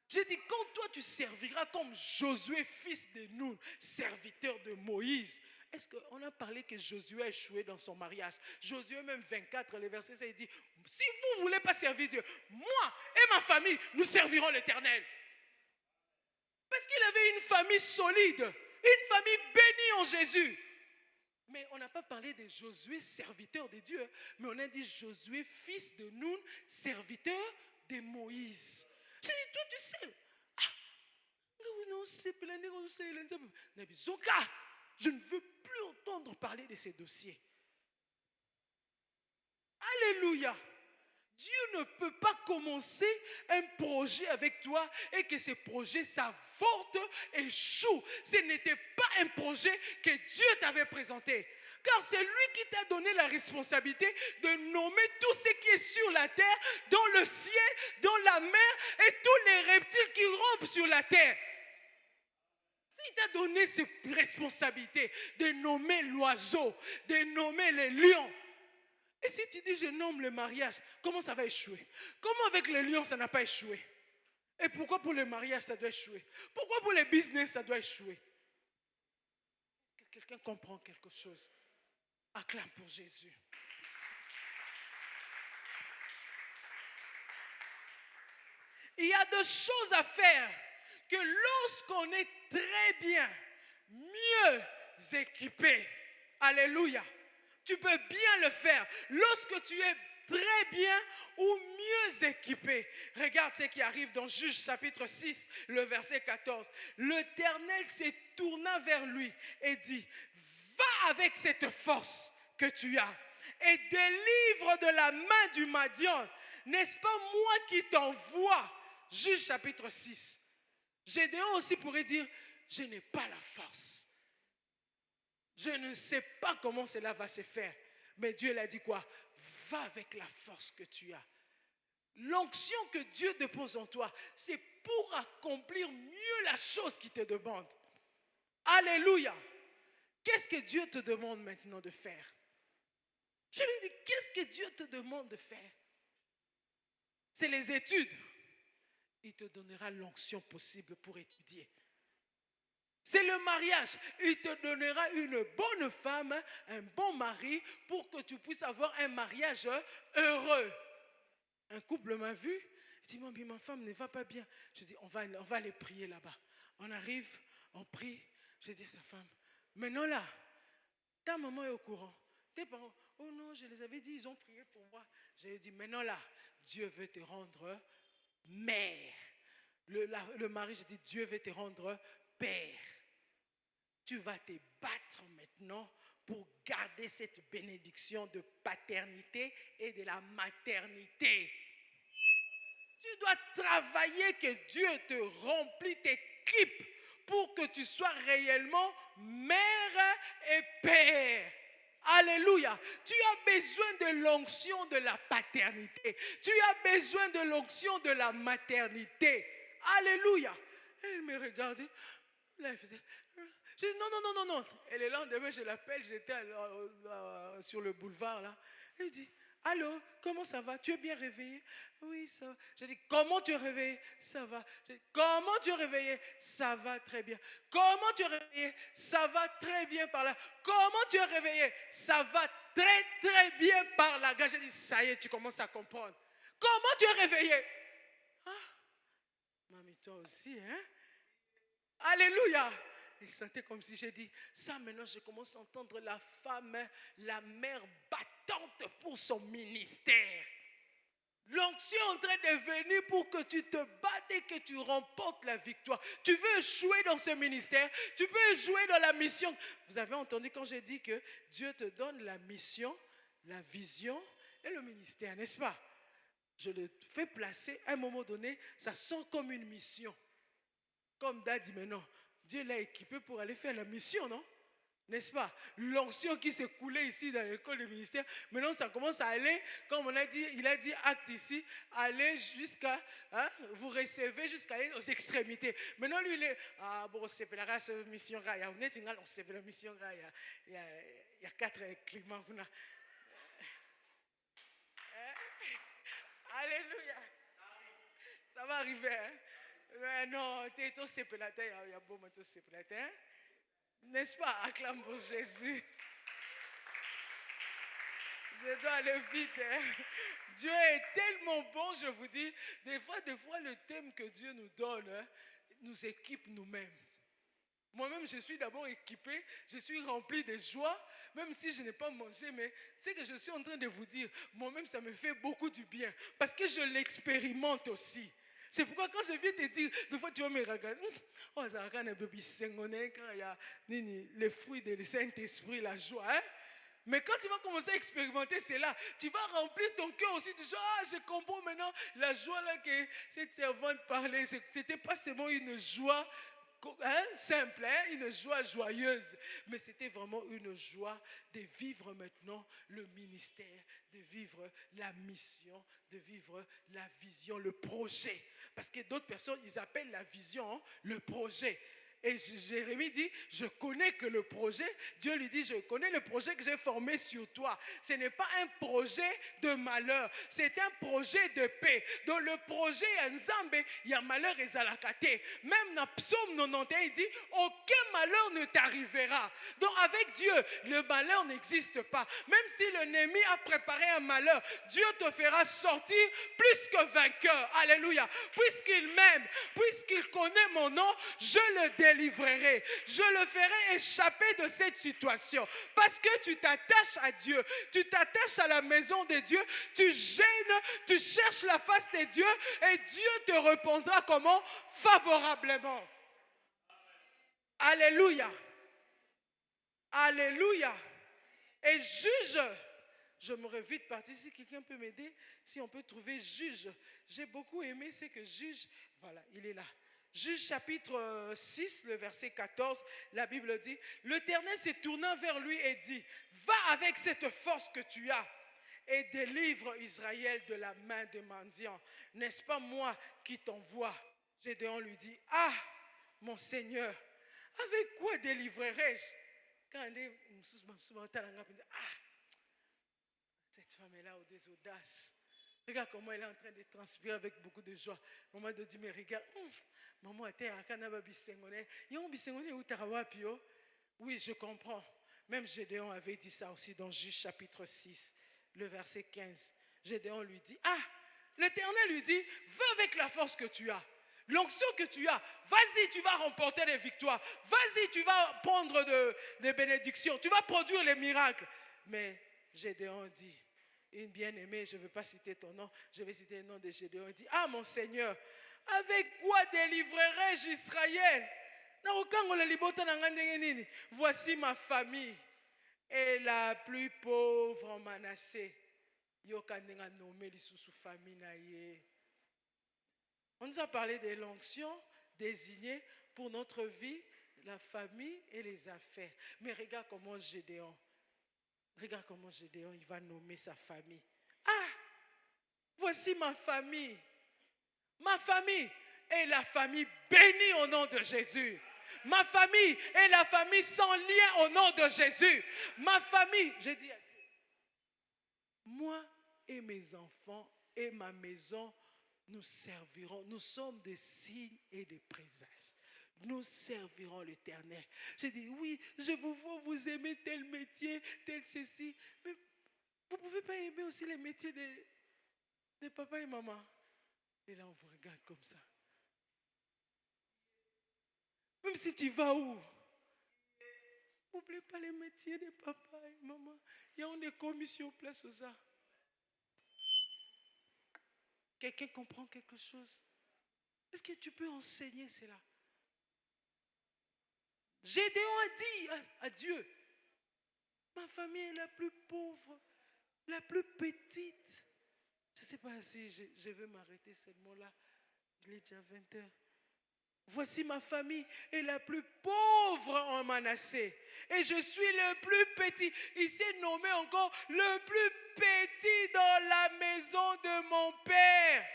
J'ai dit, quand toi tu serviras comme Josué, fils de Nun, serviteur de Moïse. Est-ce qu'on a parlé que Josué a échoué dans son mariage? Josué même 24, le verset, ça il dit, si vous ne voulez pas servir Dieu, moi et ma famille, nous servirons l'Éternel. Parce qu'il avait une famille solide, une famille bénie en Jésus. Mais on n'a pas parlé de Josué, serviteur de Dieu, mais on a dit Josué, fils de Nun, serviteur de Moïse. J'ai dit, toi tu sais, je ne veux plus entendre parler de ces dossiers. Alléluia. Dieu ne peut pas commencer un projet avec toi et que ce projet s'avorte, échoue. Ce n'était pas un projet que Dieu t'avait présenté. Car c'est lui qui t'a donné la responsabilité de nommer tout ce qui est sur la terre, dans le ciel, dans la mer et tous les reptiles qui rampent sur la terre. Il t'a donné cette responsabilité de nommer l'oiseau, de nommer les lions. Et si tu dis je nomme le mariage, comment ça va échouer? Comment avec les lions ça n'a pas échoué? Et pourquoi pour le mariage, ça doit échouer? Pourquoi pour les business, ça doit échouer? Que quelqu'un comprend quelque chose. Acclame pour Jésus. Il y a des choses à faire que lorsqu'on est très bien, mieux équipé, alléluia, tu peux bien le faire. Lorsque tu es très bien ou mieux équipé. Regarde ce qui arrive dans Juge chapitre 6, le verset 14. L'Éternel se tourna vers lui et dit, va avec cette force que tu as et délivre de la main du Madian. N'est-ce pas moi qui t'envoie? Juge chapitre 6. Gédéon aussi pourrait dire, je n'ai pas la force. Je ne sais pas comment cela va se faire. Mais Dieu l'a dit quoi? Va avec la force que tu as. L'onction que Dieu dépose en toi, c'est pour accomplir mieux la chose qu'il te demande. Alléluia. Qu'est-ce que Dieu te demande maintenant de faire? Je lui dis, qu'est-ce que Dieu te demande de faire? C'est les études. Il te donnera l'onction possible pour étudier. C'est le mariage. Il te donnera une bonne femme, un bon mari, pour que tu puisses avoir un mariage heureux. Un couple m'a vu, il dit, mais ma femme ne va pas bien. Je dis, on va aller prier là-bas. On arrive, on prie. Je dis à sa femme, maintenant là, ta maman est au courant. Tes parents, oh non, je les avais dit, ils ont prié pour moi. Je lui ai dit, maintenant là, Dieu veut te rendre mère. Le mari, je dis, Dieu veut te rendre père. Tu vas te battre maintenant pour garder cette bénédiction de paternité et de la maternité. Tu dois travailler que Dieu te remplisse, t'équipe pour que tu sois réellement mère et père. Alléluia. Tu as besoin de l'onction de la paternité. Tu as besoin de l'onction de la maternité. Alléluia. Elle me regardait. Là, elle faisait... Je dis non. Et le lendemain, je l'appelle, j'étais sur le boulevard là. Elle dit, allô, comment ça va? Tu es bien réveillé? Oui, ça va. Je dis, comment tu es réveillé? Ça va. Je dis, comment tu es réveillé? Ça va très bien. Comment tu es réveillé? Ça va très bien par là. Comment tu es réveillé? Ça va très très bien par là. Je dis, ça y est, tu commences à comprendre. Comment tu es réveillé? Ah, mamie, toi aussi, hein? Alléluia. Il sentait comme si j'ai dit, ça maintenant je commence à entendre la femme, la mère battante pour son ministère. L'onction est en train de venir pour que tu te battes et que tu remportes la victoire. Tu veux échouer dans ce ministère, tu peux échouer dans la mission. Vous avez entendu quand j'ai dit que Dieu te donne la mission, la vision et le ministère, n'est-ce pas? Je le fais placer à un moment donné, ça sent comme une mission. Comme Dad dit, mais non, Dieu l'a équipé pour aller faire la mission, non? N'est-ce pas? L'onction qui s'est coulée ici dans l'école du ministère, maintenant ça commence à aller, comme on a dit, il a dit acte ici, aller jusqu'à, vous recevez jusqu'à aux extrémités. Maintenant lui il est, bon, c'est pour la mission, il y a une mission, il y a 4 climats. Alléluia. Ça va arriver, hein? Non, il y a beau matin, c'est platin. N'est-ce pas? Acclame pour Jésus. Je dois aller vite. Hein? Dieu est tellement bon, je vous dis. Des fois, le thème que Dieu nous donne nous équipe nous-mêmes. Moi-même, je suis d'abord équipé, je suis rempli de joie, même si je n'ai pas mangé, mais c'est que je suis en train de vous dire, moi-même, ça me fait beaucoup du bien, parce que je l'expérimente aussi. C'est pourquoi quand je viens te dire, des fois tu vas me regarder, oh, ça a un peu bissengoné quand il y a les fruits du Saint-Esprit, la joie. Hein? Mais quand tu vas commencer à expérimenter cela, tu vas remplir ton cœur aussi de joie. Je comprends maintenant la joie là que cette servante parlait. Ce n'était pas seulement une joie simple, une joie joyeuse, mais c'était vraiment une joie de vivre maintenant le ministère, de vivre la mission, de vivre la vision, le projet. Parce que d'autres personnes, ils appellent la vision le projet. Et Jérémie dit, je connais que le projet, Dieu lui dit, je connais le projet que j'ai formé sur toi. Ce n'est pas un projet de malheur, c'est un projet de paix. Donc le projet Nzambe, il y a malheur et zalakate. Même dans Psaume 91, il dit, aucun malheur ne t'arrivera. Donc avec Dieu, le malheur n'existe pas. Même si l'ennemi a préparé un malheur, Dieu te fera sortir plus que vainqueur. Alléluia. Puisqu'il m'aime, puisqu'il connaît mon nom, je le délivrerai. Je le ferai échapper de cette situation. Parce que tu t'attaches à Dieu, tu t'attaches à la maison de Dieu, tu gênes, tu cherches la face de Dieu et Dieu te répondra comment? Favorablement. Alléluia. Alléluia. Et juge. Je m'aurais vite parti. Si quelqu'un peut m'aider, si on peut trouver juge. J'ai beaucoup aimé, c'est que juge, voilà, il est là. Juge chapitre 6, le verset 14, la Bible dit, l'Éternel se tourna vers lui et dit, va avec cette force que tu as et délivre Israël de la main des mendiants. N'est-ce pas moi qui t'envoie? Gédéon lui dit, ah, mon Seigneur, avec quoi délivrerai-je? Quand on dit, ah, cette femme est là au des audaces. Regarde comment elle est en train de transpirer avec beaucoup de joie. Maman de dit, mais regarde, maman était à Kanaba Bissengone. Oui, je comprends. Même Gédéon avait dit ça aussi dans Juge chapitre 6, le verset 15. Gédéon lui dit, ah, l'Éternel lui dit, va avec la force que tu as. L'onction que tu as, vas-y, tu vas remporter des victoires. Vas-y, tu vas prendre des bénédictions. Tu vas produire les miracles. Mais Gédéon dit, une bien-aimée, je ne veux pas citer ton nom, je vais citer le nom de Gédéon. Il dit, ah mon Seigneur, avec quoi délivrerai-je Israël? Voici ma famille est la plus pauvre en Manassé. On nous a parlé de l'onction désignée pour notre vie, la famille et les affaires. Mais regarde comment Gédéon il va nommer sa famille. Ah, voici ma famille. Ma famille est la famille bénie au nom de Jésus. Ma famille est la famille sans lien au nom de Jésus. Ma famille, je dis à Dieu, moi et mes enfants et ma maison, nous servirons. Nous sommes des signes et des présages. Nous servirons l'Éternel. Je dis, oui, je vous vois, vous aimez tel métier, tel ceci. Mais vous ne pouvez pas aimer aussi les métiers de papa et maman. Et là, on vous regarde comme ça. Même si tu vas où? N'oubliez pas les métiers de papa et maman. Il y a des commissions place aux ça. Quelqu'un comprend quelque chose? Est-ce que tu peux enseigner cela? Gédéon a dit à Dieu, ma famille est la plus pauvre, la plus petite. Je ne sais pas si je vais m'arrêter seulement là. Il est déjà 20 heures. Voici ma famille est la plus pauvre en Manassé. Et je suis le plus petit. Il s'est nommé encore le plus petit dans la maison de mon père.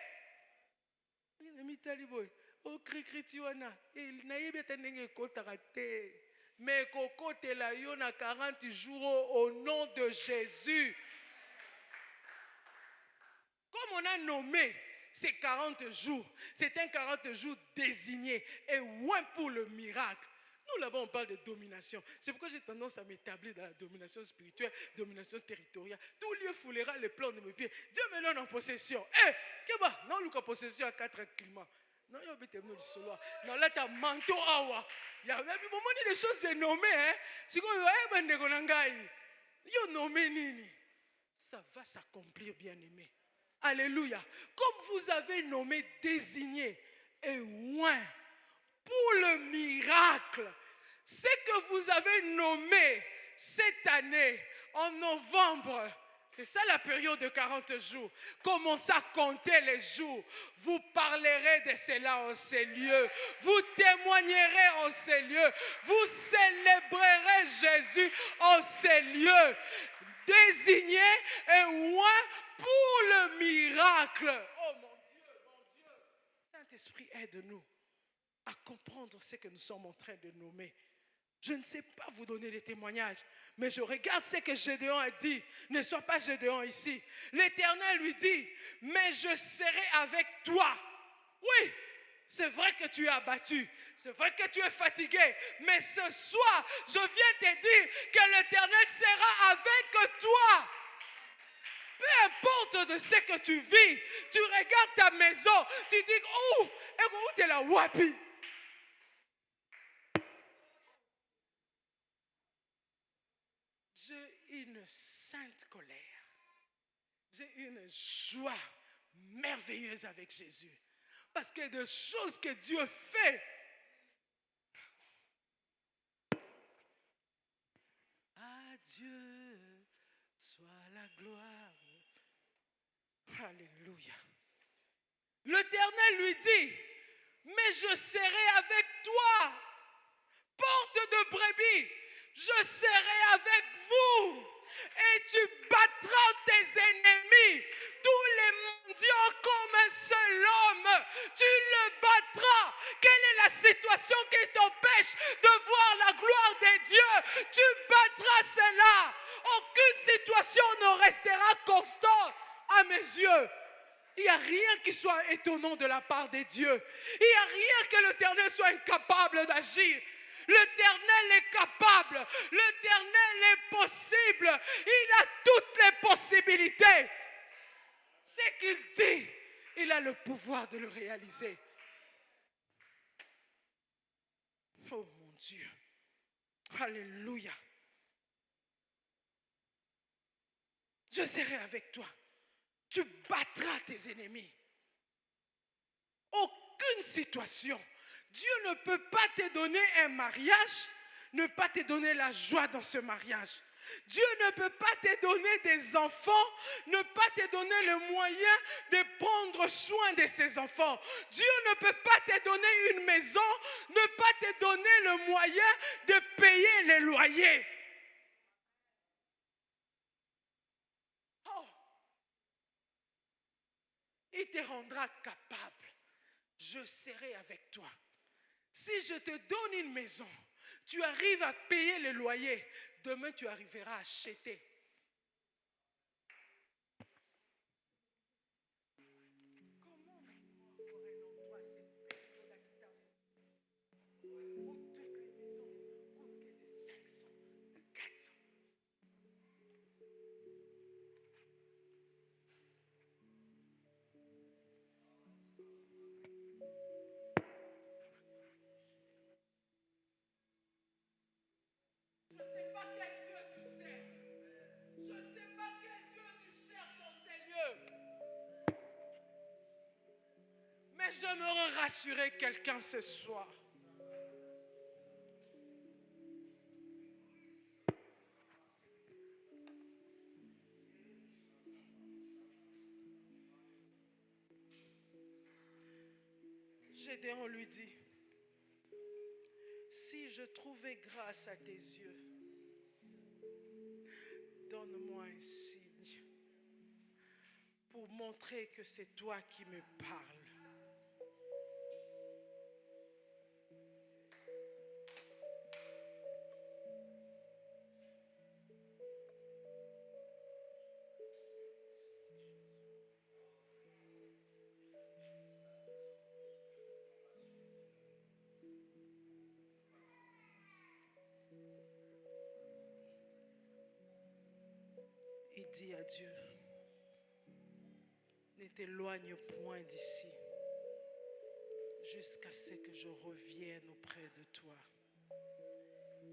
O krikiti wana nayebi ata ndenge ekotaka te mais kokotela yo na 40 jours au nom de Jésus. Comme on a nommé ces 40 jours, c'est un 40 jours désigné et loin pour le miracle. Nous là-bas on parle de domination. C'est pourquoi j'ai tendance à m'établir dans la domination spirituelle, domination territoriale. Tout lieu foulera les plans de mes pieds. Dieu me donne en possession. Keba, non, nous en possession à 4 climats. Non, il y a des solo. Non, là, tu as manteau awa. Il y a des choses de nommer. Si vous avez nommé Nini, ça va s'accomplir, bien-aimé. Alléluia. Comme vous avez nommé, désigné et loin pour le miracle, ce que vous avez nommé cette année, en novembre, c'est ça la période de 40 jours. Commencez à compter les jours. Vous parlerez de cela en ces lieux. Vous témoignerez en ces lieux. Vous célébrerez Jésus en ces lieux. Désigné et loin pour le miracle. Oh mon Dieu, mon Dieu. Saint-Esprit, aide-nous. à comprendre ce que nous sommes en train de nommer. Je ne sais pas vous donner des témoignages, mais je regarde ce que Gédéon a dit. Ne sois pas Gédéon ici. L'Éternel lui dit, mais je serai avec toi. Oui, c'est vrai que tu es abattu, c'est vrai que tu es fatigué, mais ce soir, je viens te dire que l'Éternel sera avec toi. Peu importe de ce que tu vis, tu regardes ta maison, tu dis, où est la wapi? J'ai une sainte colère. J'ai une joie merveilleuse avec Jésus. Parce que des choses que Dieu fait. À Dieu soit la gloire. Alléluia. L'Éternel lui dit, mais je serai avec toi. Porte de brebis, je serai avec vous. Et tu battras tes ennemis, tous les mendiants comme un seul homme. Tu le battras. Quelle est la situation qui t'empêche de voir la gloire de Dieu? Tu battras cela. Aucune situation ne restera constante à mes yeux. Il n'y a rien qui soit étonnant de la part de Dieu. Il n'y a rien que l'Éternel soit incapable d'agir. L'Éternel est capable, l'Éternel est possible, il a toutes les possibilités. Ce qu'il dit, il a le pouvoir de le réaliser. Oh mon Dieu, alléluia. Je serai avec toi, tu battras tes ennemis. Aucune situation. Dieu ne peut pas te donner un mariage, ne pas te donner la joie dans ce mariage. Dieu ne peut pas te donner des enfants, ne pas te donner le moyen de prendre soin de ses enfants. Dieu ne peut pas te donner une maison, ne pas te donner le moyen de payer les loyers. Oh, il te rendra capable. Je serai avec toi. Si je te donne une maison, tu arrives à payer le loyer, demain tu arriveras à acheter. Comment avoir un endroit assez payé où toutes les maisons coûtent que de 500, de 400? Je ne sais pas quel Dieu tu sers. Je ne sais pas quel Dieu tu cherches en ces lieux. Mais j'aimerais rassurer quelqu'un ce soir. Gédéon lui dit, si je trouvais grâce à tes yeux, donne-moi un signe pour montrer que c'est toi qui me parles. Il dit à Dieu, ne t'éloigne point d'ici jusqu'à ce que je revienne auprès de toi,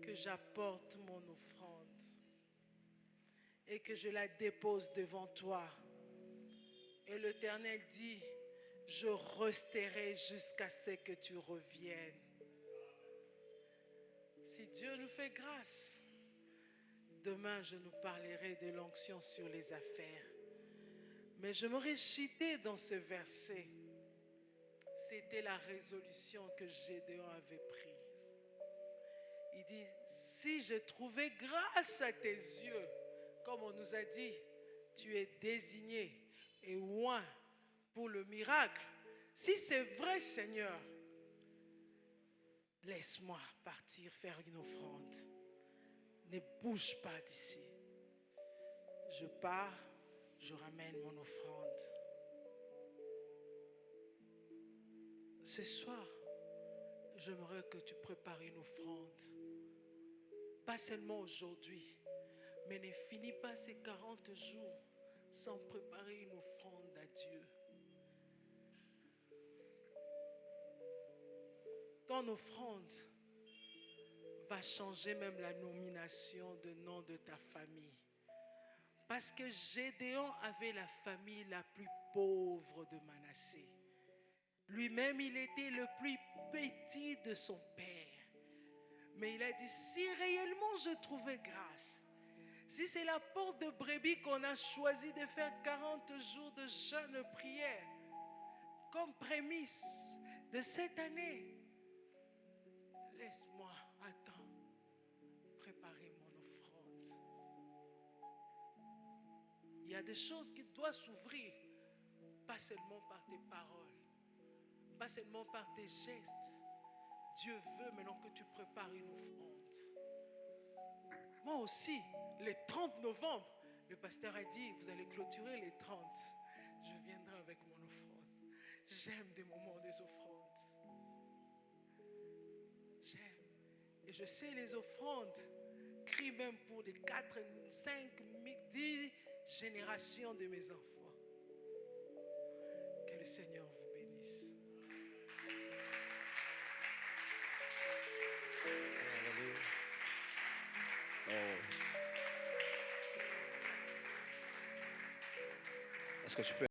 que j'apporte mon offrande et que je la dépose devant toi. Et l'Éternel dit, je resterai jusqu'à ce que tu reviennes. Si Dieu nous fait grâce, demain je nous parlerai de l'onction sur les affaires. Mais je m'aurais cité dans ce verset. C'était la résolution que Gédéon avait prise. Il dit, si j'ai trouvé grâce à tes yeux, comme on nous a dit, tu es désigné et oint pour le miracle. Si c'est vrai, Seigneur, Laisse-moi partir faire une offrande. Ne bouge pas d'ici. Je pars, je ramène mon offrande. Ce soir, j'aimerais que tu prépares une offrande. Pas seulement aujourd'hui, mais ne finis pas ces 40 jours sans préparer une offrande à Dieu. Ton offrande va changer même la nomination de nom de ta famille. Parce que Gédéon avait la famille la plus pauvre de Manassé. Lui-même, il était le plus petit de son père. Mais il a dit, si réellement je trouvais grâce, si c'est la porte de brebis qu'on a choisi de faire 40 jours de jeûne et prière, comme prémisse de cette année, laisse-moi, attends, préparer mon offrande. Il y a des choses qui doivent s'ouvrir, pas seulement par tes paroles, pas seulement par tes gestes. Dieu veut maintenant que tu prépares une offrande. Moi aussi, le 30 novembre, le pasteur a dit, vous allez clôturer les 30. Je viendrai avec mon offrande. J'aime des moments des offrandes. J'aime. Et je sais les offrandes crient même pour des 4, 5, 10 générations de mes enfants. Que le Seigneur vous bénisse. Est-ce que tu peux